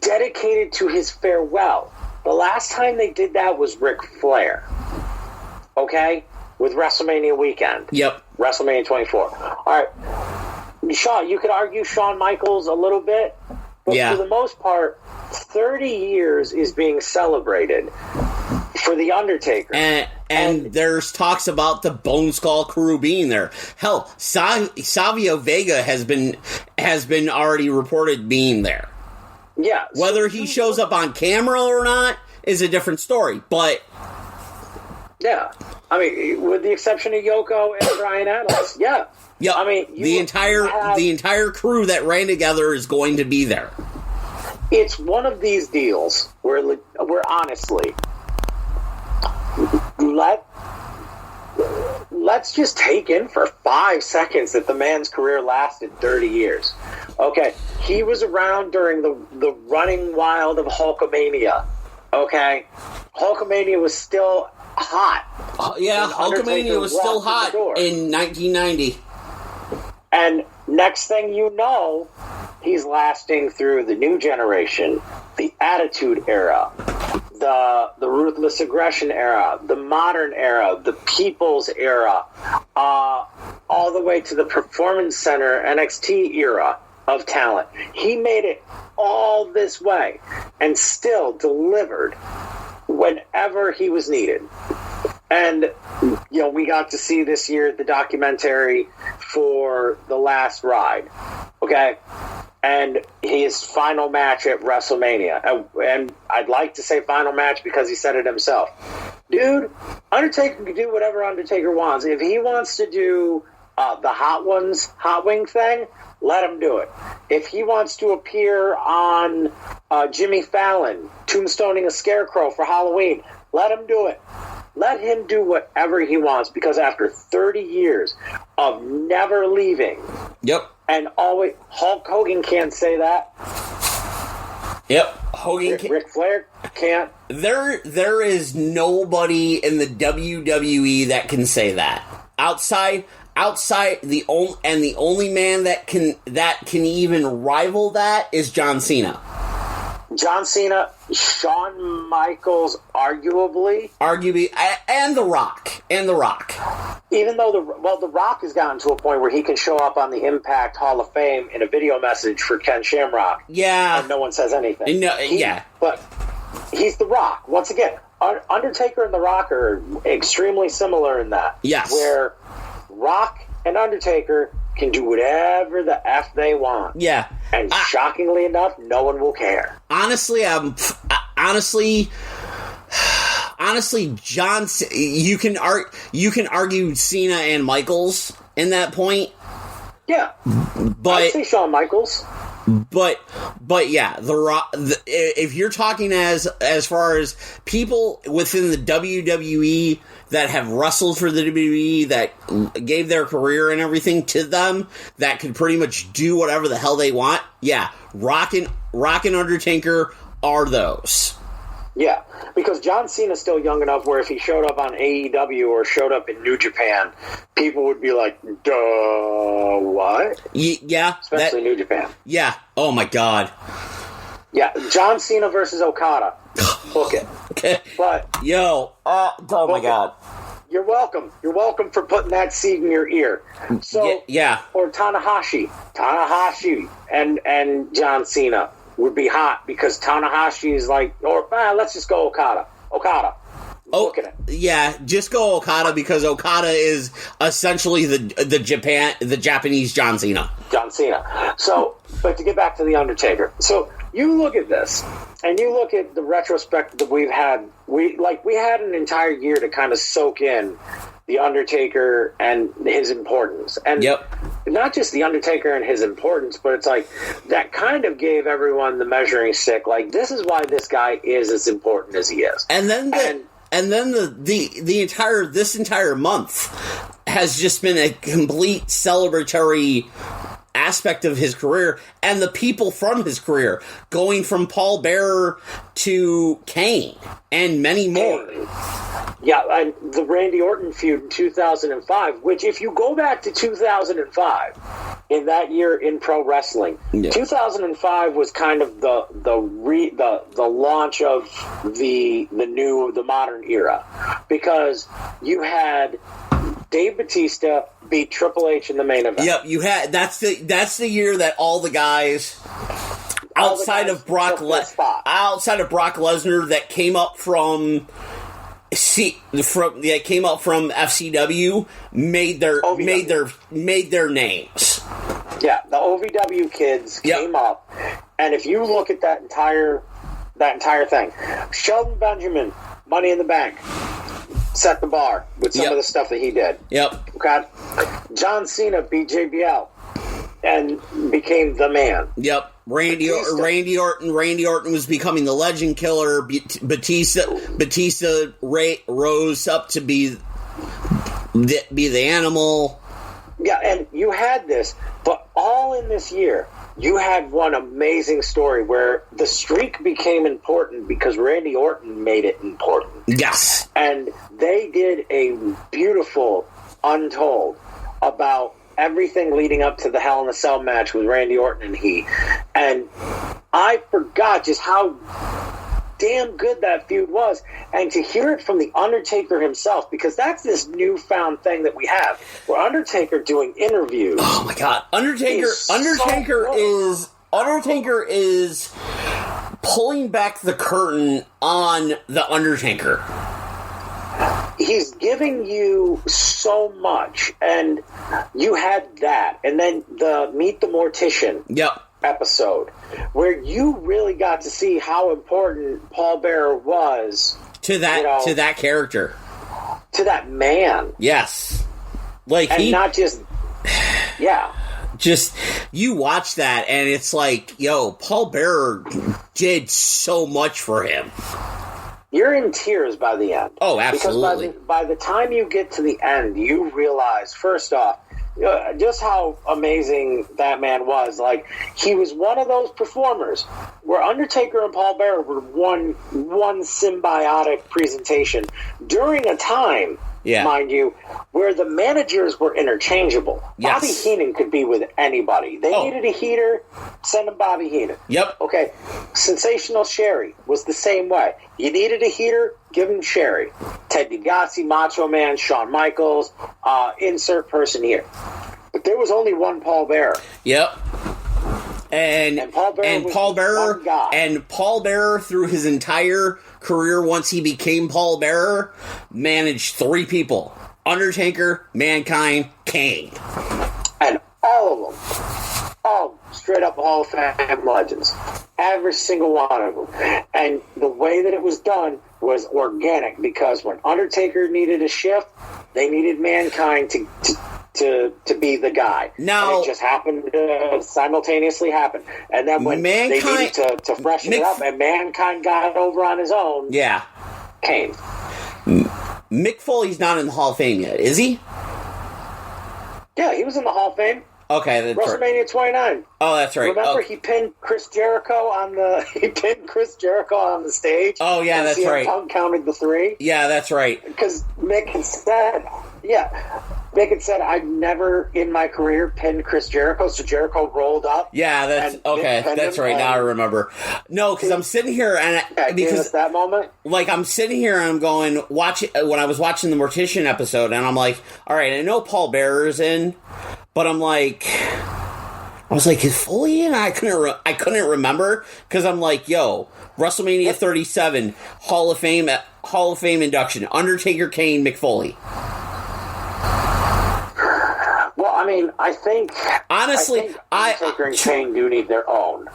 dedicated to his farewell. The last time they did that was Ric Flair. Okay? With WrestleMania weekend. Yep. WrestleMania 24. All right. Shawn, you could argue Shawn Michaels a little bit. But for the most part, 30 years is being celebrated for The Undertaker. And there's talks about the Bone Skull crew being there. Hell, Savio Vega has been already reported being there. Yeah. Whether he shows up on camera or not is a different story, but... Yeah. I mean, with the exception of Yoko and Brian Adams, yeah. Yeah, I mean, the entire crew that ran together is going to be there. It's one of these deals where honestly, let's just take in for 5 seconds that the man's career lasted 30 years. Okay, he was around during the running wild of Hulkamania. Okay, Hulkamania was still hot. Yeah, Hulkamania was still hot in 1990. And next thing you know, he's lasting through the new generation, the Attitude Era, the Ruthless Aggression Era, the Modern Era, the People's Era, all the way to the Performance Center NXT era of talent. He made it all this way and still delivered whenever he was needed. And, you know, we got to see this year the documentary for The Last Ride, okay? And his final match at WrestleMania. And I'd like to say final match because he said it himself. Dude, Undertaker can do whatever Undertaker wants. If he wants to do the hot wing thing, let him do it. If he wants to appear on Jimmy Fallon, tombstoning a scarecrow for Halloween, let him do it. Let him do whatever he wants, because after 30 years of never leaving, yep, and always, Hulk Hogan can't say that. Yep, Hogan can't. Ric Flair can't. There is nobody in the WWE that can say that. Outside the only man that can even rival that is John Cena. John Cena, Shawn Michaels, arguably, and The Rock. Even though The Rock has gotten to a point where he can show up on the Impact Hall of Fame in a video message for Ken Shamrock. Yeah, and no one says anything. No, but he's The Rock. Once again, Undertaker and The Rock are extremely similar in that. Yes, where Rock and Undertaker can do whatever the F they want. Yeah. And shockingly enough, no one will care. Honestly, John, you can argue Cena and Michaels in that point. Yeah. But I'd say Shawn Michaels. But yeah, The Rock. If you're talking as far as people within the WWE that have wrestled for the WWE, that gave their career and everything to them, that could pretty much do whatever the hell they want, yeah, Rock and Undertaker are those. Yeah, because John Cena's still young enough where if he showed up on AEW or showed up in New Japan, people would be like, duh, what? Yeah. Especially New Japan. Yeah. Oh, my God. Yeah, John Cena versus Okada. Book it. Okay. But oh my God. You're welcome. You're welcome for putting that seed in your ear. So yeah. Or Tanahashi and John Cena would be hot because Tanahashi is like, let's just go Okada. Look at it. Yeah, just go Okada because Okada is essentially the Japanese John Cena. So, but to get back to the Undertaker, so you look at this and you look at the retrospect that we've had. We had an entire year to kind of soak in the Undertaker and his importance, and not just the Undertaker and his importance, but it's like that kind of gave everyone the measuring stick. Like, this is why this guy is as important as he is, and then this entire month has just been a complete celebratory aspect of his career and the people from his career, going from Paul Bearer to Kane and many more. Yeah, and the Randy Orton feud in 2005, which if you go back to 2005, in that year in pro wrestling, 2005 was kind of the launch of the modern era, because you had Dave Bautista beat Triple H in the main event. Yep, you had that's the year that all the guys outside of Brock Lesnar that came up from that came up from FCW made their names. Yeah, the OVW kids came up, and if you look at that entire thing, Shelton Benjamin, Money in the Bank, set the bar with some of the stuff that he did. Yep. Okay. John Cena beat JBL and became the man. Yep. Randy Orton was becoming the legend killer. Batista rose up to be the animal. Yeah, and you had this, but all in this year, you had one amazing story where the streak became important because Randy Orton made it important. Yes. And they did a beautiful Untold about everything leading up to the Hell in a Cell match with Randy Orton and he. And I forgot just how damn good that feud was, and to hear it from the Undertaker himself, because that's this newfound thing that we have, where Undertaker doing interviews. Oh my God, Undertaker is pulling back the curtain on the Undertaker. He's giving you so much, and you had that, and then the Meet the Mortician. Yep. Episode where you really got to see how important Paul Bearer was to that character, to that man. Yes, like and not just just you watch that and it's like, yo, Paul Bearer did so much for him. You're in tears by the end. Oh, absolutely. Because by the time you get to the end, you realize, first off, just how amazing that man was. Like, he was one of those performers where Undertaker and Paul Bearer were one symbiotic presentation during a time, mind you, where the managers were interchangeable. Yes. Bobby Heenan could be with anybody. They needed a heater, send him Bobby Heenan. Yep. Okay. Sensational Sherry was the same way. You needed a heater, give him Sherry. Ted DiBiase, Macho Man, Shawn Michaels, insert person here. But there was only one Paul Bearer. Yep. And Paul Bearer through his entire career, once he became Paul Bearer, managed 3 people: Undertaker, Mankind, Kane, and all of them, all straight up Hall of Fame legends. Every single one of them. And the way that it was done was organic, because when Undertaker needed a shift, they needed Mankind to be the guy. Now, and it just happened to simultaneously happen. And then when they needed to freshen it up, and Mankind got over on his own, Kane. Mick Foley's not in the Hall of Fame yet, is he? Yeah, he was in the Hall of Fame. Okay, that's WrestleMania 29. Oh, that's right. Remember, he pinned Chris Jericho on the stage. Oh, yeah, that's right. Punk counted the 3. Yeah, that's right. Because Mick had said, I've never in my career pinned Chris Jericho, so Jericho rolled up. Yeah, that's right. Now I remember. No, because I'm sitting here and because that moment, like I'm sitting here and I'm going when I was watching the Mortician episode, and I'm like, all right, I know Paul Bearer's in, but I was like, is Foley in? I couldn't remember, because I'm like, yo, WrestleMania 37 Hall of Fame induction: Undertaker, Kane, Mick Foley. Well, I mean, I think honestly, Undertaker and Kane do need their own.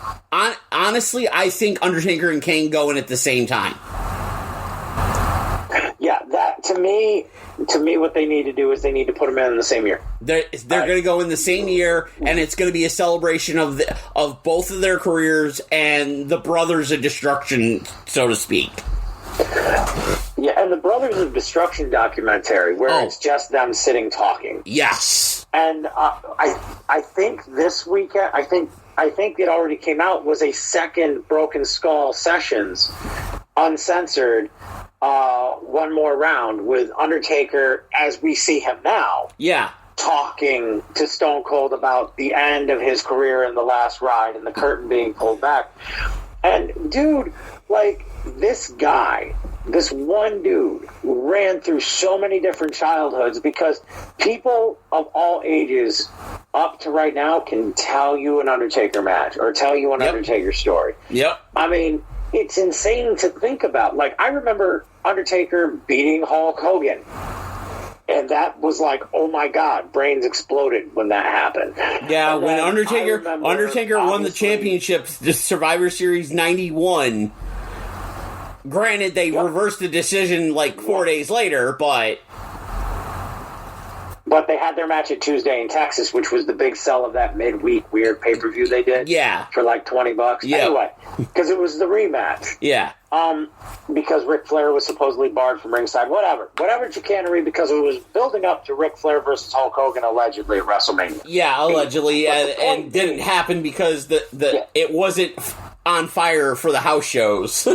Honestly, I think Undertaker and Kane go in at the same time. Yeah, that to me, what they need to do is they need to put them in the same year. They're going to go in the same year, and it's going to be a celebration of both of their careers and the Brothers of Destruction, so to speak. Yeah, and the Brothers of Destruction documentary, where it's just them sitting talking. Yes. And I think this weekend, I think it already came out, was a second Broken Skull Sessions, uncensored, one more round with Undertaker as we see him now. Yeah. Talking to Stone Cold about the end of his career and the last ride and the curtain being pulled back. And, dude, like, this guy, this one dude, ran through so many different childhoods, because people of all ages up to right now can tell you an Undertaker match or tell you an Undertaker story. Yep. I mean, it's insane to think about. Like, I remember Undertaker beating Hulk Hogan. And that was like, oh my God, brains exploded when that happened. Yeah, and when Undertaker won the obviously, championship, the Survivor Series 91. Granted, they reversed the decision like 4 days later, but they had their match at Tuesday in Texas, which was the big sell of that midweek weird pay-per-view they did. Yeah. For like $20. Yeah. Anyway, because it was the rematch. Yeah. Because Ric Flair was supposedly barred from ringside. Whatever chicanery, because it was building up to Ric Flair versus Hulk Hogan allegedly at WrestleMania. Yeah, allegedly, and didn't happen because it wasn't on fire for the house shows.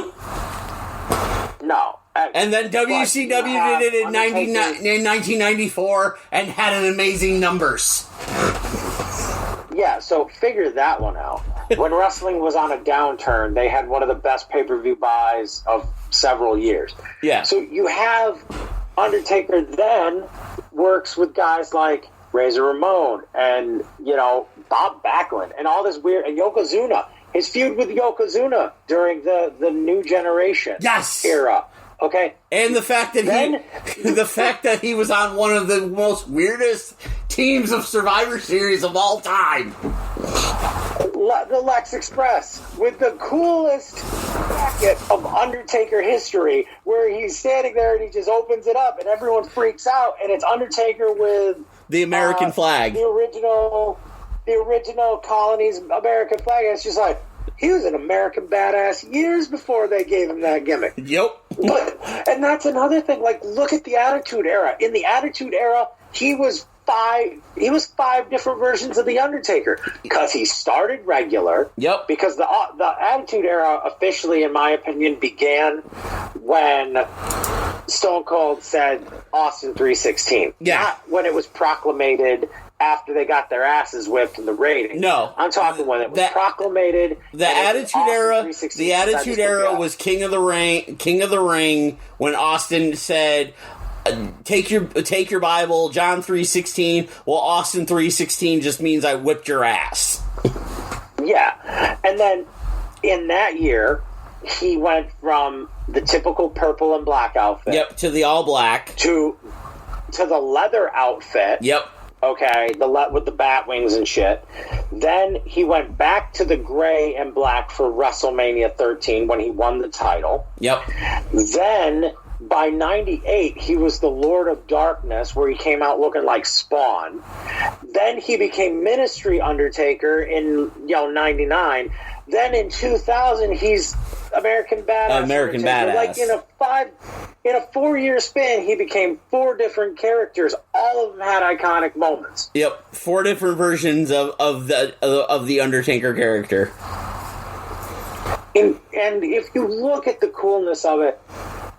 No. And then WCW did it in 1994 and had an amazing numbers. Yeah, so figure that one out. When wrestling was on a downturn, they had one of the best pay-per-view buys of several years. Yeah. So you have Undertaker then works with guys like Razor Ramon and, Bob Backlund and all this weird, and Yokozuna. His feud with Yokozuna during the New Generation era. Okay, and the fact that he was on one of the most weirdest teams of Survivor Series of all time, the Lex Express, with the coolest bracket of Undertaker history, where he's standing there and he just opens it up and everyone freaks out, and it's Undertaker with the American flag, the original Colony's American flag. And it's just like, he was an American badass years before they gave him that gimmick. Yep. And that's another thing. Like, look at the Attitude Era. In the Attitude Era, he was five different versions of the Undertaker, because he started regular. Yep. Because the Attitude Era officially, in my opinion, began when Stone Cold said Austin 3:16. Yeah. Not when it was proclamated after they got their asses whipped in the ratings. No. I'm talking when it was proclamated. The Attitude Era was King of the Ring when Austin said, take your Bible, John 3:16. Well, Austin 3:16 just means I whipped your ass. Yeah. And then in that year, he went from the typical purple and black outfit. Yep, to the all black. To the leather outfit. Yep. Okay, with the bat wings and shit. Then he went back to the gray and black for WrestleMania 13 when he won the title. Yep. Then by 98, he was the Lord of Darkness, where he came out looking like Spawn. Then he became Ministry Undertaker in 99. Then in 2000, he's American Badass. American Badass. Like in a 4-year span, he became 4 different characters. All of them had iconic moments. Yep, 4 different versions of the Undertaker character. And if you look at the coolness of it,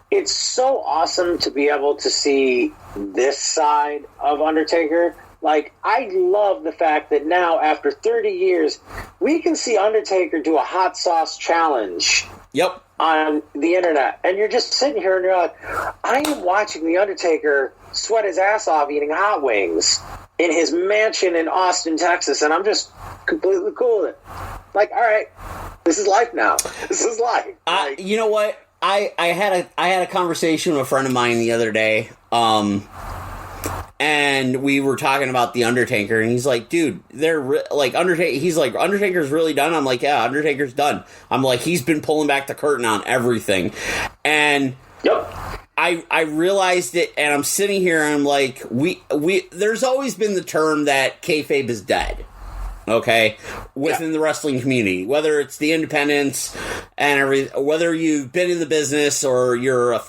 it's so awesome to be able to see this side of Undertaker. Like, I love the fact that now, after 30 years, we can see Undertaker do a hot sauce challenge. Yep. On the internet. And you're just sitting here and you're like, I am watching The Undertaker sweat his ass off eating hot wings in his mansion in Austin, Texas, and I'm just completely cool with it. Like, all right, this is life now. This is life. You know what? I had a conversation with a friend of mine the other day, and we were talking about The Undertaker, and he's like, dude, Undertaker's really done? I'm like, yeah, Undertaker's done. I'm like, he's been pulling back the curtain on everything. And yep. I realized it, and I'm sitting here, and I'm like, there's always been the term that kayfabe is dead. Okay, within the wrestling community, whether it's the independents and whether you've been in the business or you're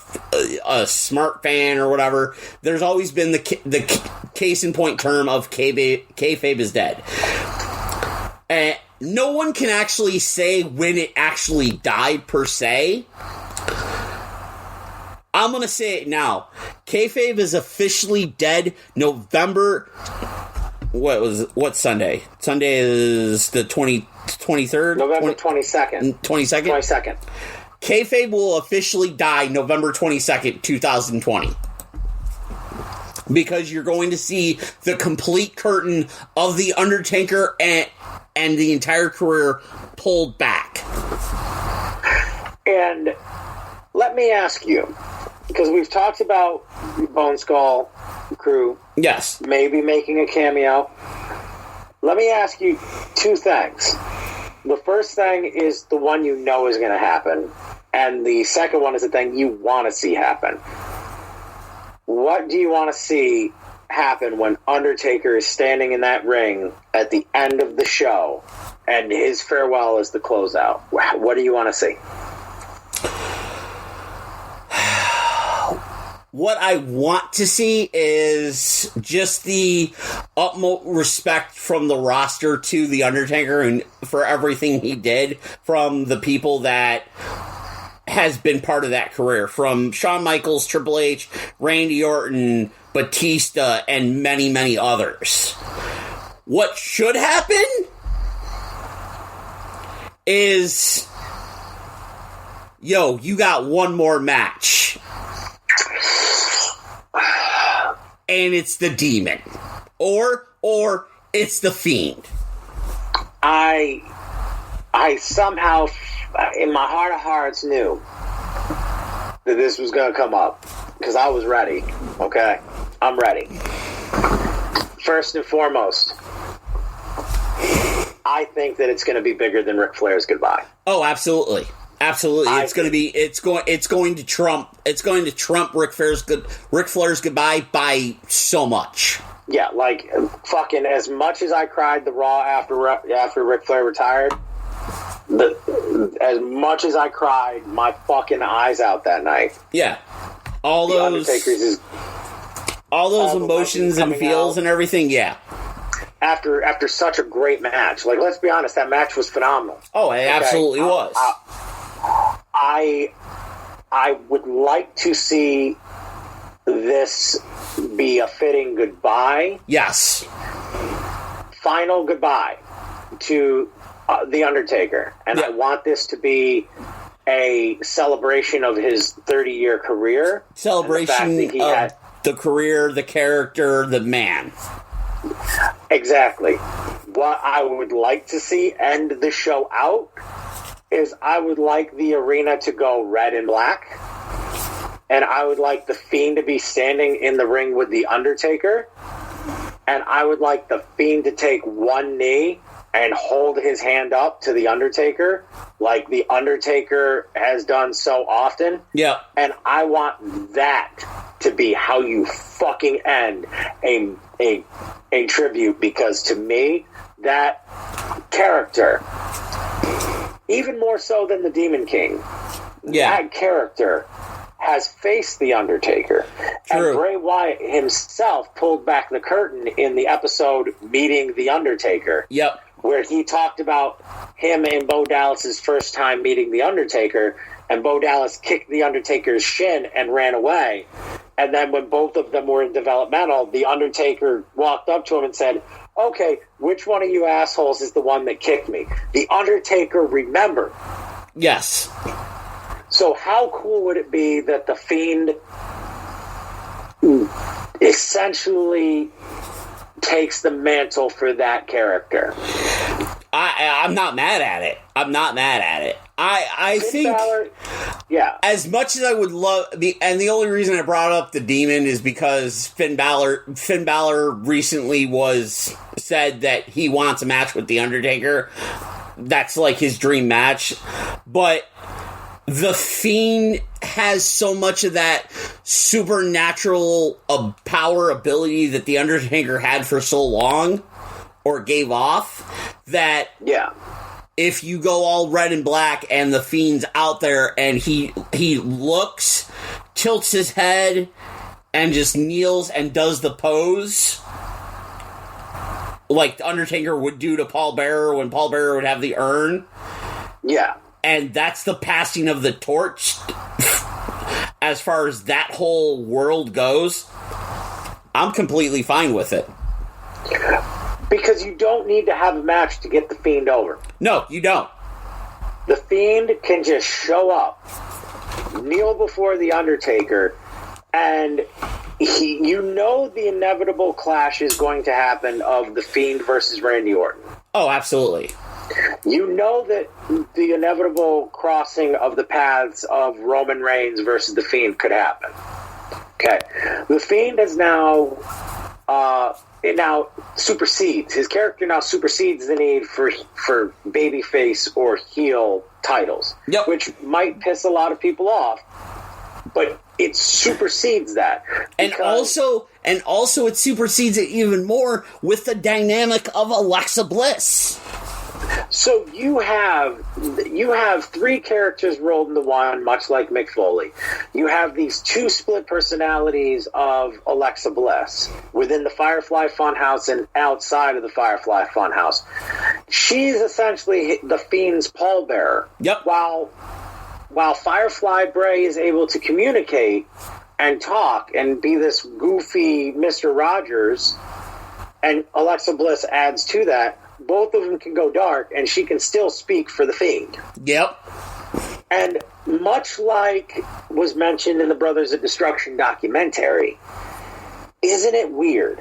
a smart fan or whatever, there's always been the case in point term of kayfabe is dead. And no one can actually say when it actually died per se. I'm gonna say it now. Kayfabe is officially dead November. What's Sunday? Sunday is the 23rd? November 22nd. 22nd? 22nd. Kayfabe will officially die November 22nd, 2020. Because you're going to see the complete curtain of The Undertaker and the entire career pulled back. And let me ask you, because we've talked about Bone Skull crew, Yes. maybe making a cameo. Let me ask you two things. The first thing is the one you know is going to happen, and the second one is the thing you want to see happen. What do you want to see happen when Undertaker is standing in that ring at the end of the show and his farewell is the closeout? What do you want to see? What I want to see is just the utmost respect from the roster to The Undertaker and for everything he did, from the people that has been part of that career, from Shawn Michaels, Triple H, Randy Orton, Batista, and many, many others. What should happen is, yo, you got one more match. And it's the Demon. Or it's the Fiend. I somehow, in my heart of hearts, knew that this was going to come up. Because I was ready. Okay? I'm ready. First and foremost, I think that it's going to be bigger than Ric Flair's goodbye. Oh, absolutely. Absolutely. It's going to trump Ric Flair's goodbye by so much. Yeah, like, fucking, as much as I cried the Raw after Ric Flair retired, as much as I cried my fucking eyes out that night. Yeah. All those emotions and feels and everything, yeah. After such a great match. Like, let's be honest, that match was phenomenal. Oh, it absolutely was. I would like to see this be a fitting goodbye. Yes. Final goodbye to The Undertaker. And I want this to be a celebration of his 30-year career. Celebration of the career, the character, the man. Exactly. What I would like to see end the show out is I would like the arena to go red and black, and I would like the Fiend to be standing in the ring with the Undertaker, and I would like the Fiend to take one knee and hold his hand up to the Undertaker like the Undertaker has done so often. Yeah. And I want that to be how you fucking end a tribute, because to me, that character, even more so than the Demon King, that character has faced The Undertaker. True. And Bray Wyatt himself pulled back the curtain in the episode Meeting The Undertaker. Yep. Where he talked about him and Bo Dallas's first time meeting The Undertaker, and Bo Dallas kicked The Undertaker's shin and ran away. And then when both of them were in developmental, The Undertaker walked up to him and said, "Okay, which one of you assholes is the one that kicked me?" The Undertaker remembered. Yes. So how cool would it be that the Fiend essentially takes the mantle for that character? I'm not mad at it. I think Balor, yeah. As much as I would love and the only reason I brought up the Demon is because Finn Balor recently said that he wants a match with The Undertaker. That's like his dream match. But the Fiend has so much of that supernatural power ability that The Undertaker had for so long, or gave off, that if you go all red and black and the Fiend's out there and he looks, tilts his head, and just kneels and does the pose like The Undertaker would do to Paul Bearer when Paul Bearer would have the urn. Yeah. And that's the passing of the torch as far as that whole world goes. I'm completely fine with it. Because you don't need to have a match to get the Fiend over. No, you don't. The Fiend can just show up, kneel before The Undertaker, and the inevitable clash is going to happen of the Fiend versus Randy Orton. Oh, absolutely. You know that the inevitable crossing of the paths of Roman Reigns versus The Fiend could happen. Okay. The Fiend is now... it now supersedes. His character now supersedes the need for babyface or heel titles. Yep. Which might piss a lot of people off, but it supersedes that. And also it supersedes it even more with the dynamic of Alexa Bliss. So you have 3 characters rolled into one, much like Mick Foley. You have these 2 split personalities of Alexa Bliss within the Firefly Funhouse and outside of the Firefly Funhouse. She's essentially the Fiend's pallbearer. Yep. While Firefly Bray is able to communicate and talk and be this goofy Mr. Rogers, and Alexa Bliss adds to that, both of them can go dark, and she can still speak for the Fiend. Yep. And much like was mentioned in the Brothers of Destruction documentary, isn't it weird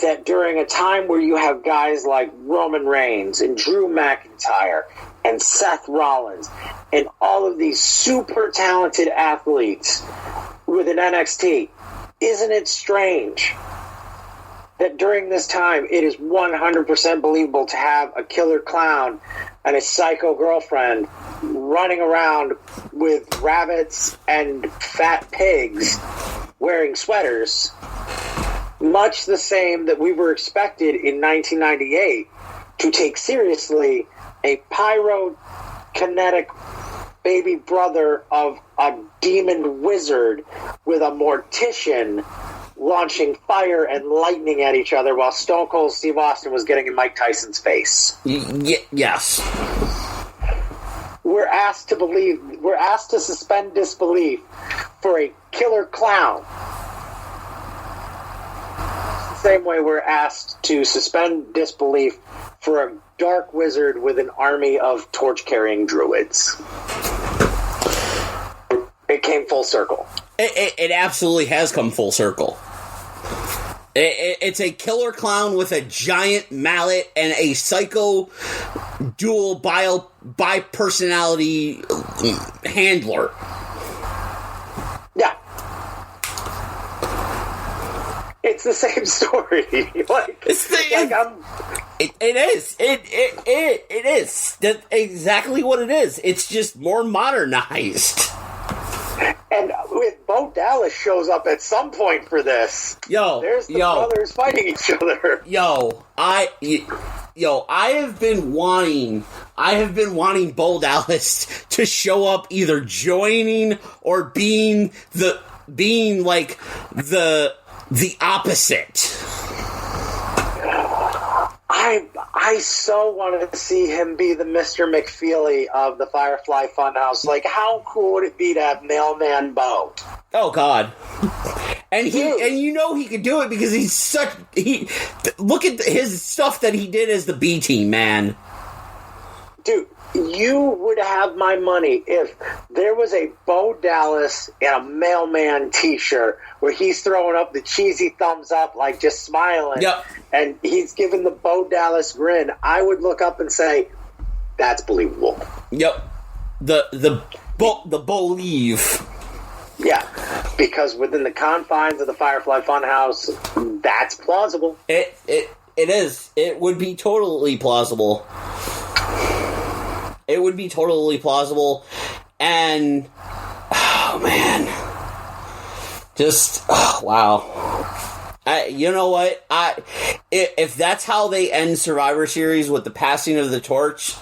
that during a time where you have guys like Roman Reigns and Drew McIntyre and Seth Rollins and all of these super talented athletes within NXT, isn't it strange that during this time it is 100% believable to have a killer clown and a psycho girlfriend running around with rabbits and fat pigs wearing sweaters, much the same that we were expected in 1998 to take seriously a pyrokinetic baby brother of a demon wizard with a mortician launching fire and lightning at each other while Stone Cold Steve Austin was getting in Mike Tyson's face. Yes. We're asked to suspend disbelief for a killer clown. The same way we're asked to suspend disbelief for a dark wizard with an army of torch-carrying druids. It came full circle. It absolutely has come full circle. It's a killer clown with a giant mallet and a psycho dual bi-personality handler. Yeah. It's the same story. It is. It is. That's exactly what it is. It's just more modernized. And with Bo Dallas shows up at some point for this. There's the brothers fighting each other. I have been wanting Bo Dallas to show up, either joining or being like the opposite. I so wanted to see him be the Mr. McFeely of the Firefly Funhouse. Like, how cool would it be to have Mailman Bo? Oh God! And he could do it because look at his stuff that he did as the B Team, man. Dude, you would have my money if there was a Bo Dallas in a Mailman t-shirt where he's throwing up the cheesy thumbs up, like just smiling. Yep. And he's giving the Bo Dallas grin. I would look up and say, that's believable. Yep. The believe. Yeah, because within the confines of the Firefly Funhouse, that's plausible. It is. It would be totally plausible. It would be totally plausible. And, oh man. Just, wow. You know what? If that's how they end Survivor Series with the passing of the torch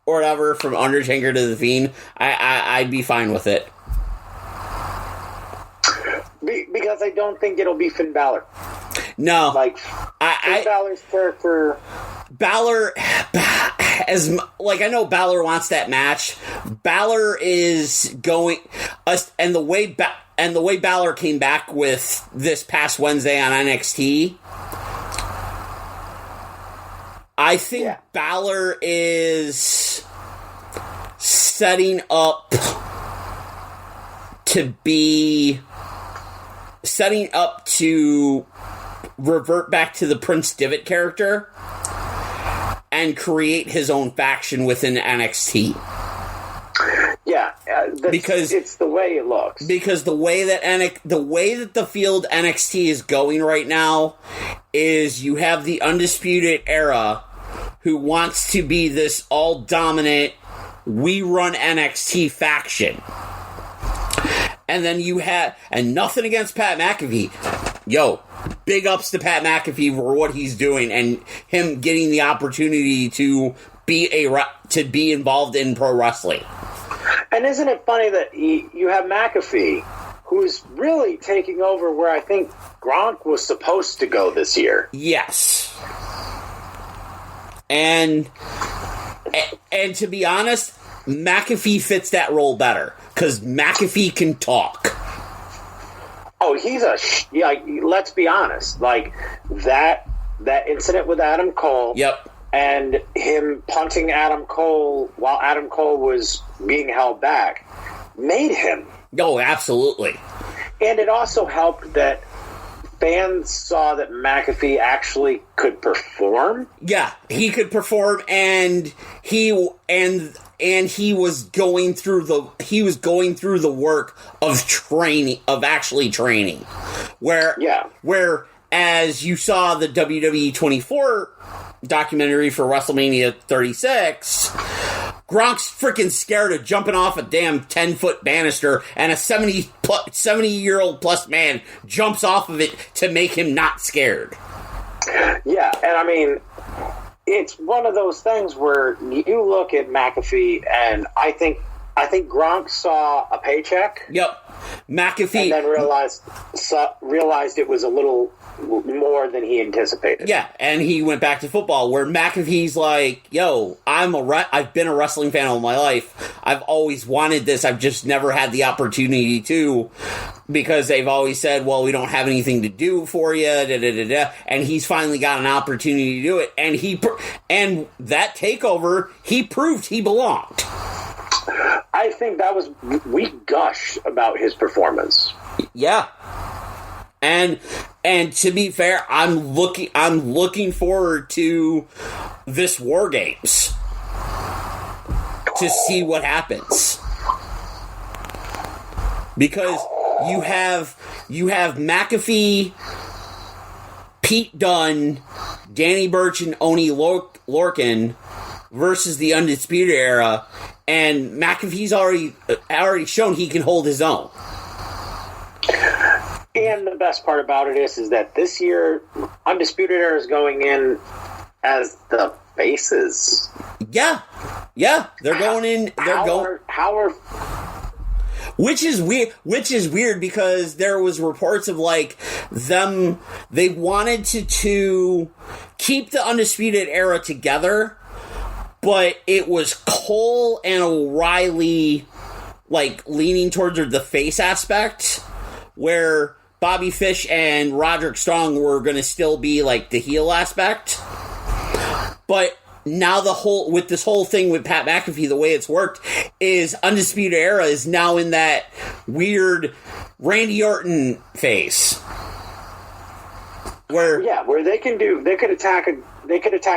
or whatever from Undertaker to The Fiend, I'd be fine with it. Because I don't think it'll be Finn Balor. No. Like, Finn Balor's character... Balor, I know Balor wants that match. Balor is going... And the way Balor came back with this past Wednesday on NXT, I think Balor is setting up to revert back to the Prince Devitt character. and create his own faction within NXT. Yeah, because it's the way it looks. Because the way that the field NXT is going right now is you have the Undisputed Era who wants to be this all dominant, we run NXT faction. And then you have, and nothing against Pat McAfee. Yo, big ups to Pat McAfee for what he's doing and him getting the opportunity to be involved in pro wrestling. And isn't it funny that you have McAfee, who's really taking over where I think Gronk was supposed to go this year? Yes. And to be honest, McAfee fits that role better because McAfee can talk. Oh, he's let's be honest. Like that incident with Adam Cole. Yep. And him punting Adam Cole while Adam Cole was being held back made him. Oh, absolutely. And it also helped that fans saw that McAfee actually could perform. Yeah, he could perform, and he was going through the work of training, of actually training. Where as you saw the WWE 24 documentary for WrestleMania 36, Gronk's freaking scared of jumping off a damn 10-foot banister, and a 70-year-old plus man jumps off of it to make him not scared. Yeah, and I mean, it's one of those things where you look at McAfee, and I think Gronk saw a paycheck. Yep, McAfee, and then realized it was a little more than he anticipated. Yeah, and he went back to football, where McAfee's like, yo, I've been a wrestling fan all my life. I've always wanted this. I've just never had the opportunity to, because they've always said, well, we don't have anything to do for you, and he's finally got an opportunity to do it, and that takeover, he proved he belonged. I think we gushed about his performance. Yeah. And to be fair, I'm looking forward to this War Games to see what happens, because you have McAfee, Pete Dunne, Danny Burch, and Oney Lorcan versus the Undisputed Era, and McAfee's already shown he can hold his own. And the best part about it is that this year, Undisputed Era is going in as the faces. Yeah, they're going in. Which is weird because there was reports of like them. They wanted to keep the Undisputed Era together, but it was Cole and O'Reilly like leaning towards the face aspect, where Bobby Fish and Roderick Strong were going to still be like the heel aspect. But now with this whole thing with Pat McAfee, the way it's worked is Undisputed Era is now in that weird Randy Orton phase. Where they could attack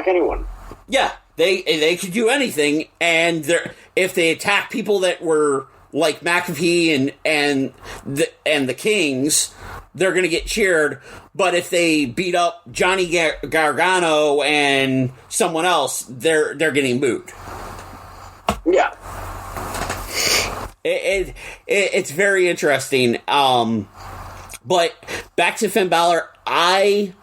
anyone. Yeah, they could do anything, and if they attack people that were like McAfee and the Kings, they're going to get cheered. But if they beat up Johnny Gargano and someone else, they're getting booed. Yeah, it's very interesting. But back to Finn Balor, I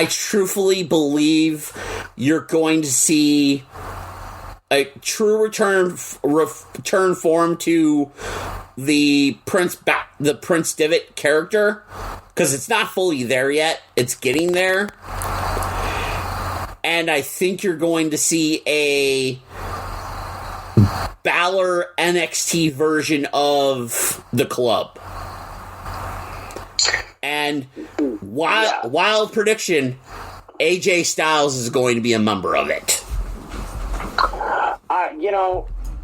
truthfully believe you're going to see a true return form to the Prince Devitt character, because it's not fully there yet. It's getting there, and I think you're going to see a Balor NXT version of the club. And wild prediction, AJ Styles is going to be a member of it.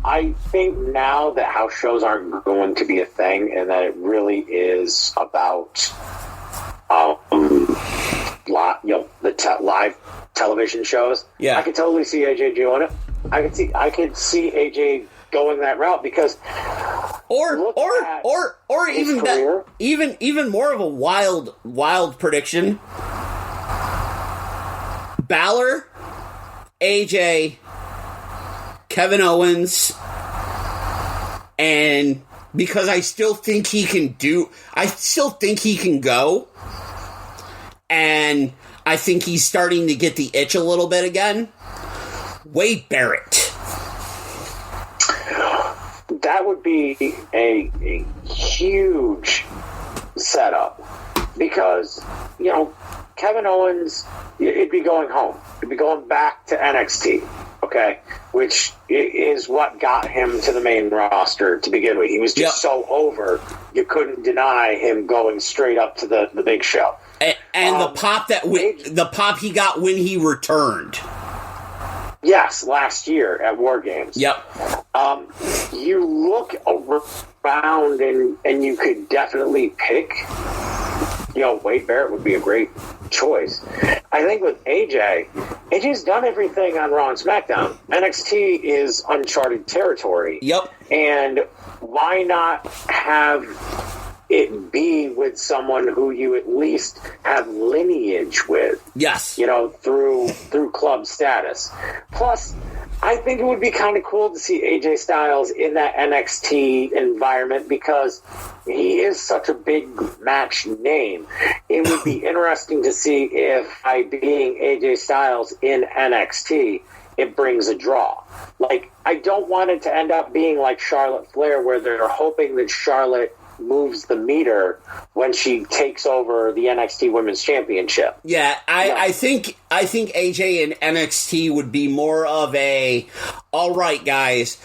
I think now that house shows aren't going to be a thing, and that it really is about live television shows. Yeah. I could totally see AJ doing it. I could see AJ going that route because or even career. that, even more of a wild prediction. Balor, AJ, Kevin Owens, and because I still think he can go, and I think he's starting to get the itch a little bit again. Wade Barrett. That would be a huge setup because, Kevin Owens, it'd be going home. It'd be going back to NXT, okay? Which is what got him to the main roster to begin with. He was just so over, you couldn't deny him going straight up to the big show. And the pop he got when he returned. Yes, last year at War Games. Yep. You look around and you could definitely pick, Wade Barrett would be a great choice. I think with AJ's done everything on Raw and SmackDown. NXT is uncharted territory. Yep. And why not have it be with someone who you at least have lineage with? Yes. Through club status. Plus, I think it would be kind of cool to see AJ Styles in that NXT environment because he is such a big match name. It would be interesting to see if, by being AJ Styles in NXT, it brings a draw. Like, I don't want it to end up being like Charlotte Flair, where they're hoping that Charlotte moves the meter when she takes over the NXT Women's Championship. Yeah, I think AJ in NXT would be more of a, all right, guys,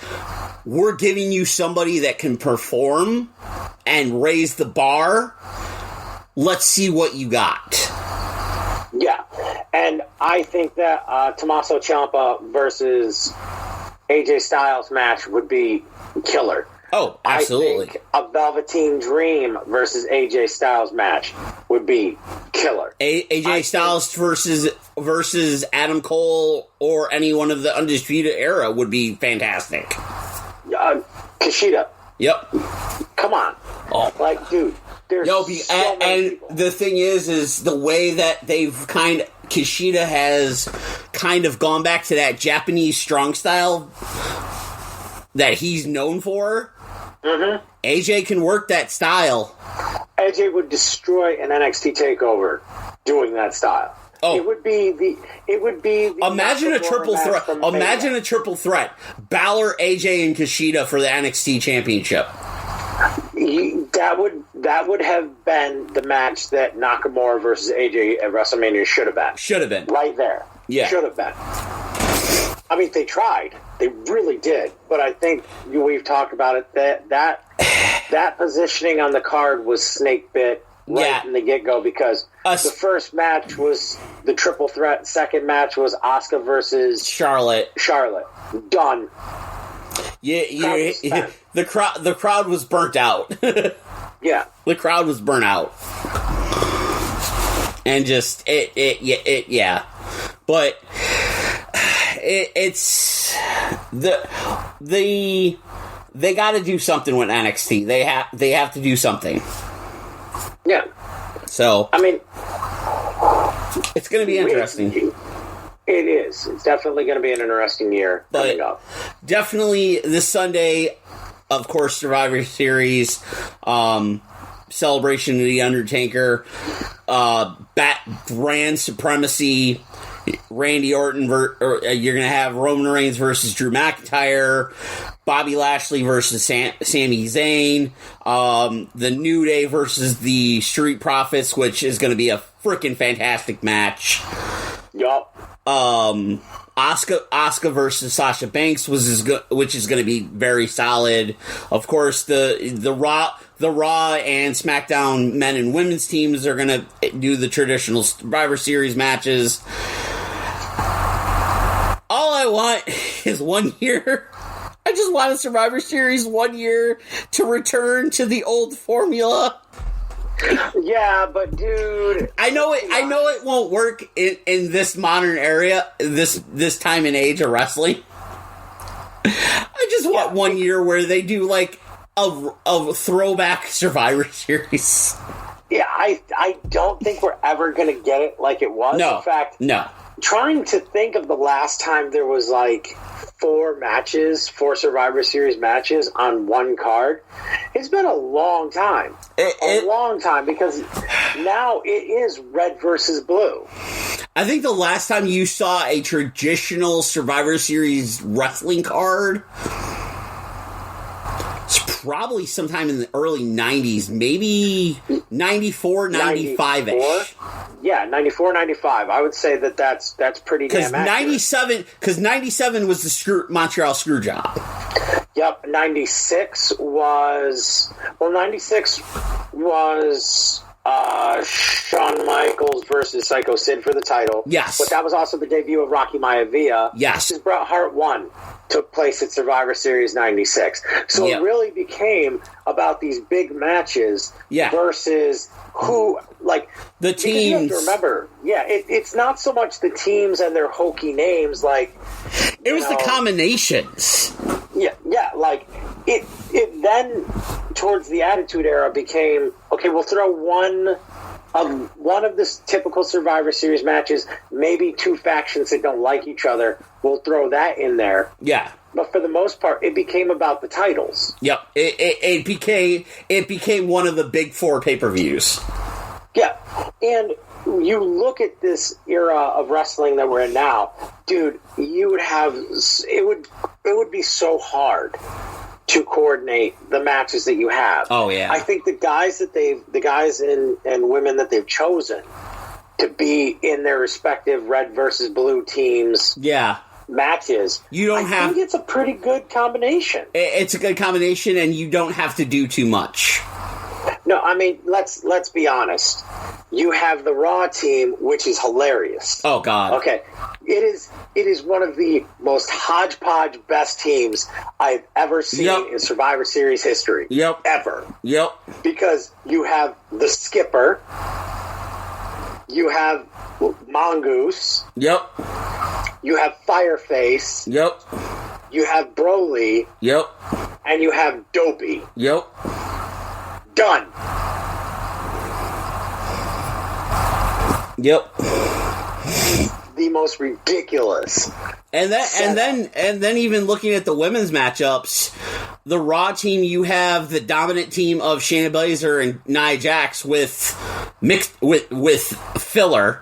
we're giving you somebody that can perform and raise the bar. Let's see what you got. Yeah, and I think that Tommaso Ciampa versus AJ Styles match would be killer. Oh, absolutely. I think a Velveteen Dream versus AJ Styles match would be killer. AJ Styles versus Adam Cole or any one of the Undisputed Era would be fantastic. Kushida. Yep. Come on. Oh. Like, dude, there's so many people. The thing is the way that Kushida has kind of gone back to that Japanese strong style that he's known for. Mm-hmm. AJ can work that style. AJ would destroy an NXT takeover doing that style. Oh, it would be the imagine a triple threat. Imagine a triple threat: Balor, AJ, and Kushida for the NXT Championship. That would have been the match that Nakamura versus AJ at WrestleMania should have been. Should have been right there. Yeah, should have been. I mean, they tried. They really did. But I think we've talked about it. That positioning on the card was snake bit right from the get-go because the first match was the triple threat. Second match was Asuka versus Charlotte. Done. Yeah, the crowd was burnt out. Yeah. The crowd was burnt out. And just, yeah. But it's they got to do something with NXT. They have to do something. Yeah. So I mean, it's going to be interesting. It is. It's definitely going to be an interesting year coming up. Definitely this Sunday, of course, Survivor Series, celebration of the Undertaker, brand supremacy. Randy Orton, you're going to have Roman Reigns versus Drew McIntyre, Bobby Lashley versus Sami Zayn, the New Day versus the Street Profits, which is going to be a freaking fantastic match. Yup. Asuka versus Sasha Banks which is going to be very solid. Of course, the Raw and SmackDown men and women's teams are going to do the traditional Survivor Series matches. All I want is 1 year. I just want a Survivor Series 1 year to return to the old formula. Yeah, but dude, I know it won't work in this modern area, this time and age of wrestling. I just want 1 year where they do like a throwback Survivor Series. Yeah, I don't think we're ever going to get it like it was. No. In fact, No. Trying to think of the last time there was like 4 Survivor Series matches on one card. It's been a long time. A long time, because now it is red versus blue. I think the last time you saw a traditional Survivor Series wrestling card, it's probably sometime in the early 90s, maybe 94, 95-ish. Yeah, 94, 95. I would say that's pretty damn accurate. Because 97 was the Montreal Screwjob. Yep, 96 was Shawn Michaels versus Psycho Sid for the title. Yes. But that was also the debut of Rocky Maivia. Yes. Because Bret Hart 1 took place at Survivor Series 96. So It really became about these big matches versus who, like... The teams. You have to remember, it's not so much the teams and their hokey names, like... It was the combinations. Yeah, like, it then, towards the Attitude Era, became, okay, we'll throw one of the typical Survivor Series matches, maybe 2 factions that don't like each other, we'll throw that in there. Yeah. But for the most part, it became about the titles. Yep. It became one of the big 4 pay-per-views. Yeah. And you look at this era of wrestling that we're in now, dude, you would have... It would be so hard to coordinate the matches that you have. Oh, yeah. I think the guys and women that they've chosen to be in their respective red versus blue teams matches, I think it's a pretty good combination. It's a good combination, and you don't have to do too much. No, I mean, let's be honest. You have the Raw team, which is hilarious. Oh, God. Okay. It is one of the most hodgepodge best teams I've ever seen in Survivor Series history. Yep. Ever. Yep. Because you have the Skipper. You have Mongoose. Yep. You have Fireface. Yep. You have Broly. Yep. And you have Dopey. Yep. Done. Yep. The most ridiculous. And then even looking at the women's matchups, the Raw team, you have the dominant team of Shayna Baszler and Nia Jax with filler.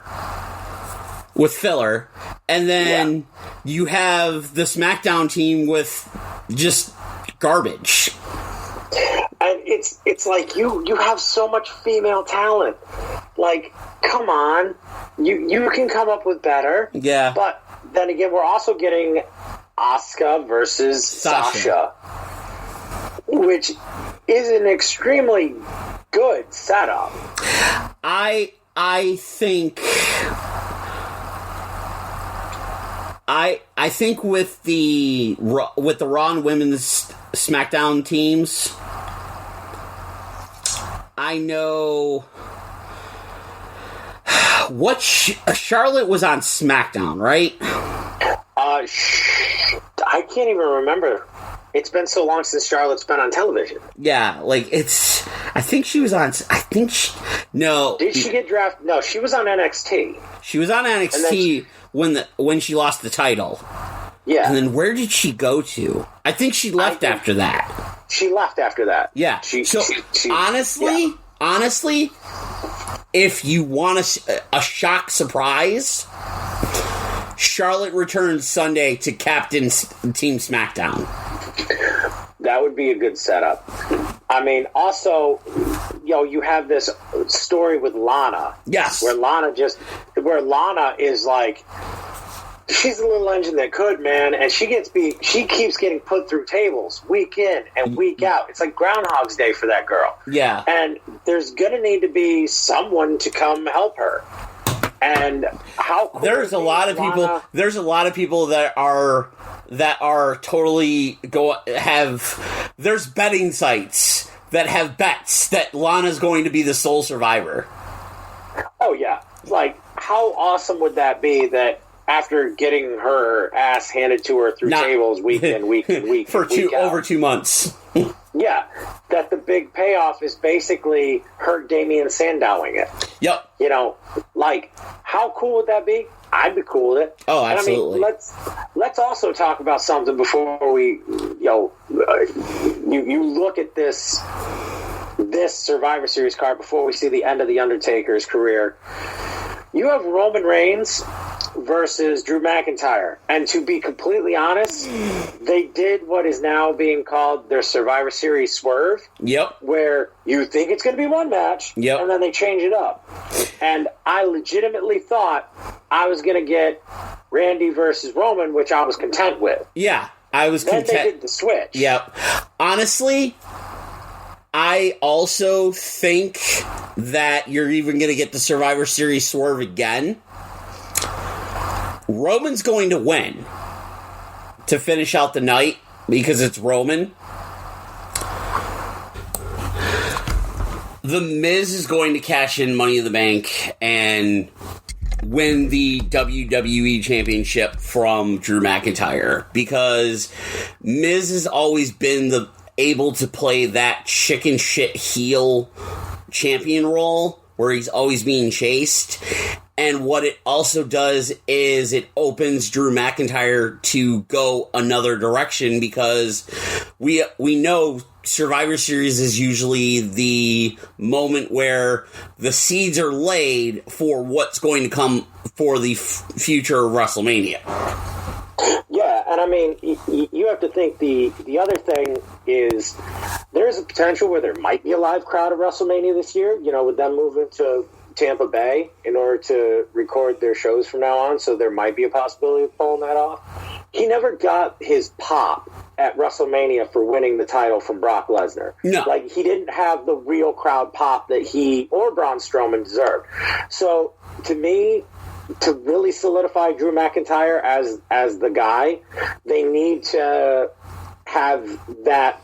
And then you have the SmackDown team with just garbage. And it's like you have so much female talent. Like, come on. You can come up with better. Yeah. But then again, we're also getting Asuka versus Sasha, which is an extremely good setup. I think with the Raw and Women's SmackDown teams, I know what Charlotte was on SmackDown, right? I can't even remember. It's been so long since Charlotte's been on television. Yeah, like I think she was on. No. Did she get drafted? No, she was on NXT. She was on NXT when she lost the title. Yeah. And then where did she go to? I think she left after that. She left after that. Yeah. Honestly, if you want a shock surprise, Charlotte returns Sunday to captain Team SmackDown. That would be a good setup. I mean, also, you have this story with Lana. Yes. Where Lana is like, she's a little engine that could, man, and she keeps getting put through tables week in and week out. It's like Groundhog's Day for that girl. Yeah. And there's gonna need to be someone to come help her. And how cool there's a lot of people that are totally there's betting sites that have bets that Lana's going to be the sole survivor. Oh, yeah. Like, how awesome would that be that after getting her ass handed to her through tables week in, week in, week for week out, over 2 months. Yeah, that the big payoff is basically her Damian Sandowing it. Yep. You know, like, how cool would that be? I'd be cool with it. Oh, absolutely. And I mean, let's also talk about something before we, you look at this Survivor Series card before we see the end of the Undertaker's career. You have Roman Reigns versus Drew McIntyre. And to be completely honest, they did what is now being called their Survivor Series swerve. Yep. Where you think it's going to be one match, yep, and then they change it up. And I legitimately thought I was going to get Randy versus Roman, which I was content with. Yeah, I was content. Then they did the switch. Yep. Honestly, I also think that you're even going to get the Survivor Series swerve again. Roman's going to win to finish out the night because it's Roman. The Miz is going to cash in Money in the Bank and win the WWE Championship from Drew McIntyre because Miz has always been able to play that chicken shit heel champion role where he's always being chased. And what it also does is it opens Drew McIntyre to go another direction because we know Survivor Series is usually the moment where the seeds are laid for what's going to come for the future of WrestleMania. Yeah, and I mean, you have to think the other thing is there's a potential where there might be a live crowd at WrestleMania this year, with them moving to Tampa Bay in order to record their shows from now on, so there might be a possibility of pulling that off. He never got his pop at WrestleMania for winning the title from Brock Lesnar. No. Like, he didn't have the real crowd pop that he or Braun Strowman deserved. So, to me, to really solidify Drew McIntyre as the guy, they need to have that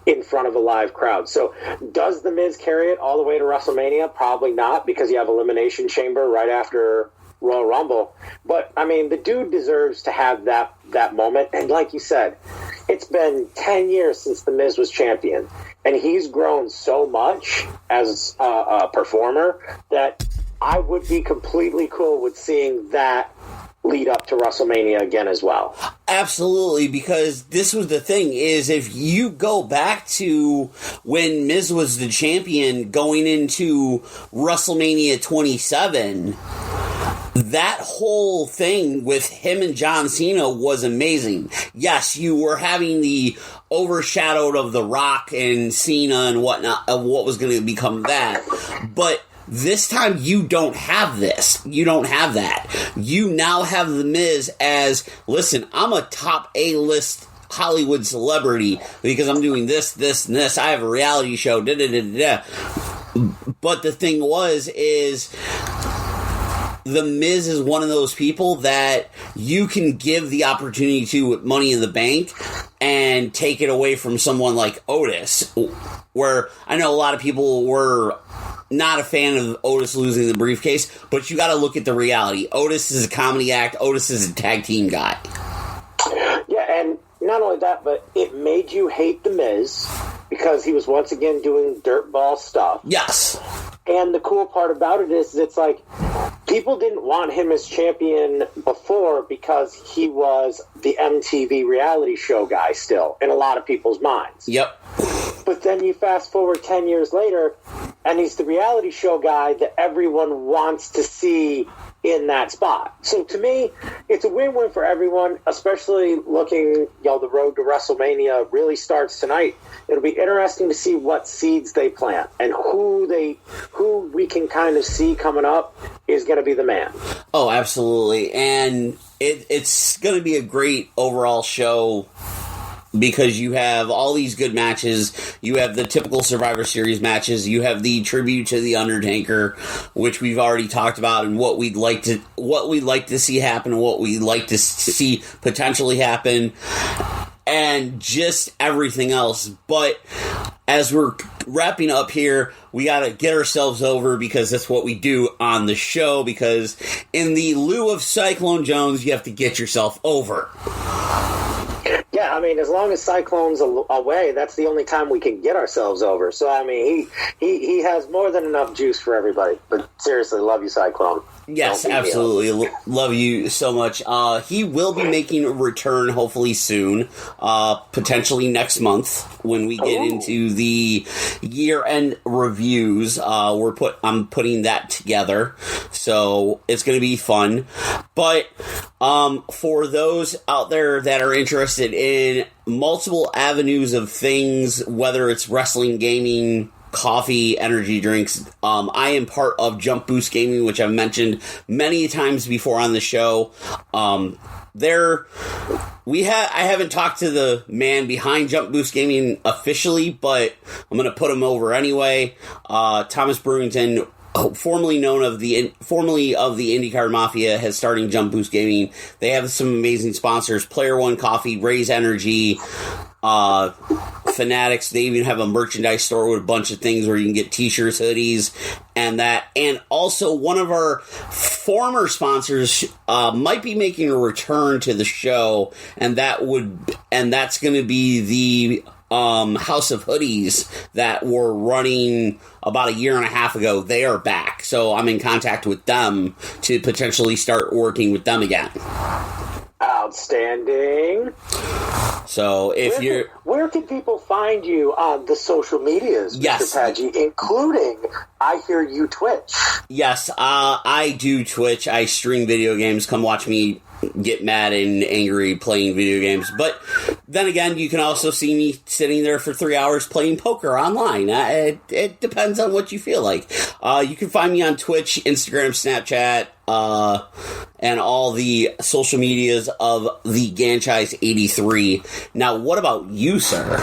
in front of a live crowd. So does The Miz carry it all the way to WrestleMania? Probably not, because you have Elimination Chamber right after Royal Rumble. But, I mean, the dude deserves to have that moment. And like you said, it's been 10 years since The Miz was champion. And he's grown so much as a performer that I would be completely cool with seeing that lead up to WrestleMania again as well. Absolutely, because this was the thing, is if you go back to when Miz was the champion going into WrestleMania 27, that whole thing with him and John Cena was amazing. Yes, you were having the overshadowed of The Rock and Cena and whatnot, of what was going to become that, but this time, you don't have this. You don't have that. You now have The Miz as, listen, I'm a top A-list Hollywood celebrity because I'm doing this, this, and this. I have a reality show, da-da-da-da-da. But the thing is The Miz is one of those people that you can give the opportunity to with Money in the Bank and take it away from someone like Otis, where I know a lot of people were not a fan of Otis losing the briefcase, but you got to look at the reality. Otis is a comedy act. Otis is a tag team guy. Yeah, and not only that, but it made you hate The Miz because he was once again doing dirtball stuff. Yes. And the cool part about it is it's like people didn't want him as champion before because he was the MTV reality show guy still in a lot of people's minds. Yep. But then you fast forward 10 years later, and he's the reality show guy that everyone wants to see in that spot. So to me, it's a win-win for everyone, especially looking, the road to WrestleMania really starts tonight. It'll be interesting to see what seeds they plant and who we can kind of see coming up is going to be the man. Oh, absolutely. And it's going to be a great overall show because you have all these good matches. You have the typical Survivor Series matches. You have the tribute to the Undertaker, which we've already talked about, and what we'd like to see happen, and what we'd like to see potentially happen, and just everything else. But as we're wrapping up here, we got to get ourselves over because that's what we do on the show, because in the lieu of Cyclone Jones, you have to get yourself over. Yeah, I mean, as long as Cyclone's away, that's the only time we can get ourselves over. So, I mean, he has more than enough juice for everybody. But seriously, love you, Cyclone. Yes, absolutely. Love you so much. He will be making a return hopefully soon, potentially next month when we get into the year-end reviews. I'm putting that together, so it's going to be fun. But for those out there that are interested in multiple avenues of things, whether it's wrestling, gaming, coffee, energy drinks, I am part of Jump Boost Gaming, which I've mentioned many times before on the show. I haven't talked to the man behind Jump Boost Gaming officially, but I'm going to put him over anyway. Thomas Brewington, formerly of the IndyCar Mafia, has started Jump Boost Gaming. They have some amazing sponsors: Player One Coffee, Raise Energy, Fanatics. They even have a merchandise store with a bunch of things where you can get t-shirts, hoodies, and that. And also, one of our former sponsors might be making a return to the show, and that's going to be the House of Hoodies that were running about a year and a half ago. They are back, so I'm in contact with them to potentially start working with them again. Outstanding. So where can people find you on the social medias, yes, Mr. Paggi, including, I hear you, Twitch? Yes, I do Twitch. I stream video games. Come watch me get mad and angry playing video games. But then again, you can also see me sitting there for 3 hours playing poker online. It depends on what you feel like. You can find me on Twitch, Instagram, Snapchat, and all the social medias of the Ganchise83. Now, what about you, sir?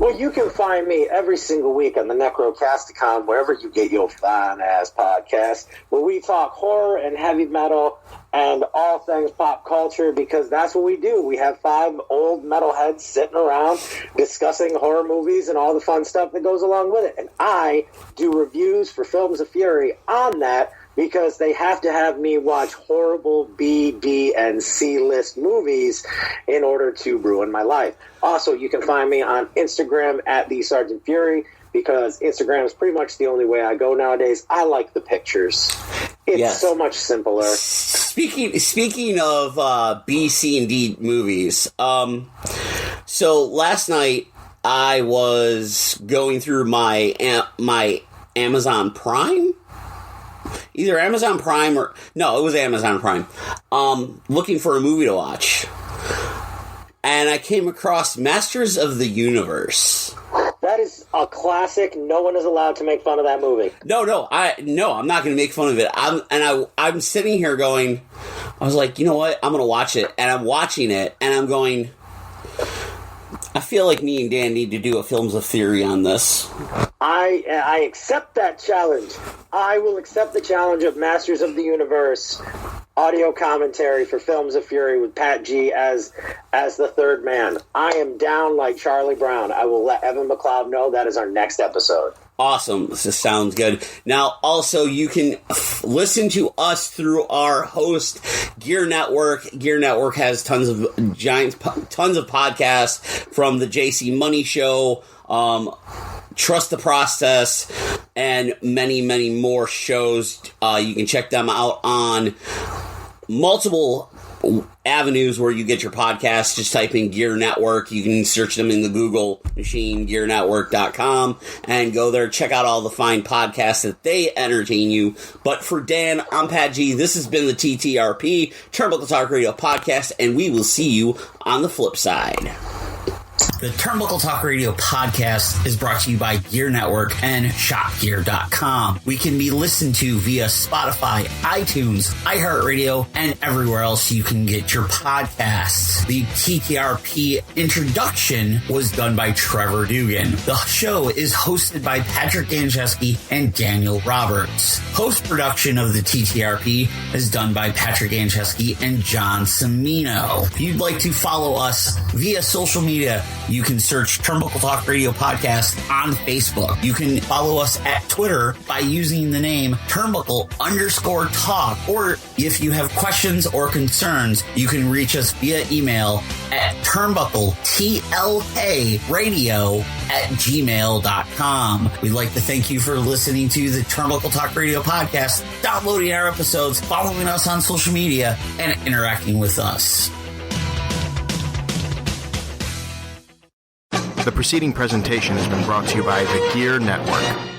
Well, you can find me every single week on the Necrocasticon, wherever you get your fine-ass podcast, where we talk horror and heavy metal and all things pop culture, because that's what we do. We have 5 old metalheads sitting around discussing horror movies and all the fun stuff that goes along with it. And I do reviews for Films of Fury on that, because they have to have me watch horrible B, D, and C-list movies in order to ruin my life. Also, you can find me on Instagram at the Sergeant Fury, because Instagram is pretty much the only way I go nowadays. I like the pictures. It's so much simpler. Speaking of B, C, and D movies, so last night I was going through my Amazon Prime. Either Amazon Prime it was Amazon Prime. Looking for a movie to watch. And I came across Masters of the Universe. That is a classic. No one is allowed to make fun of that movie. No, I'm not going to make fun of it. I'm sitting here going, I was like, you know what? I'm going to watch it. And I'm watching it, and I'm going, I feel like me and Dan need to do a Films of Theory on this. I accept that challenge. I will accept the challenge of Masters of the Universe audio commentary for Films of Fury with Pat G as the third man. I am down like Charlie Brown. I will let Evan McLeod know that is our next episode. Awesome. This sounds good. Now, also, you can listen to us through our host, Gear Network. Gear Network has tons of podcasts, from the JC Money Show, Trust the Process, and many, many more shows. You can check them out on multiple avenues where you get your podcasts. Just type in Gear Network. You can search them in the Google machine, gearnetwork.com, and go there. Check out all the fine podcasts that they entertain you. But for Dan, I'm Pat G. This has been the TTRP, Turnbuckle Talk Radio Podcast, and we will see you on the flip side. The Turnbuckle Talk Radio podcast is brought to you by Gear Network and ShopGear.com. We can be listened to via Spotify, iTunes, iHeartRadio, and everywhere else you can get your podcasts. The TTRP introduction was done by Trevor Dugan. The show is hosted by Patrick Gancheski and Daniel Roberts. Post-production of the TTRP is done by Patrick Gancheski and John Cimino. If you'd like to follow us via social media, You can search Turnbuckle Talk Radio Podcast on Facebook. You can follow us at Twitter by using the name Turnbuckle_talk. Or if you have questions or concerns, you can reach us via email at turnbuckletlkradio@gmail.com. We'd like to thank you for listening to the Turnbuckle Talk Radio Podcast, downloading our episodes, following us on social media, and interacting with us. The preceding presentation has been brought to you by the Gear Network.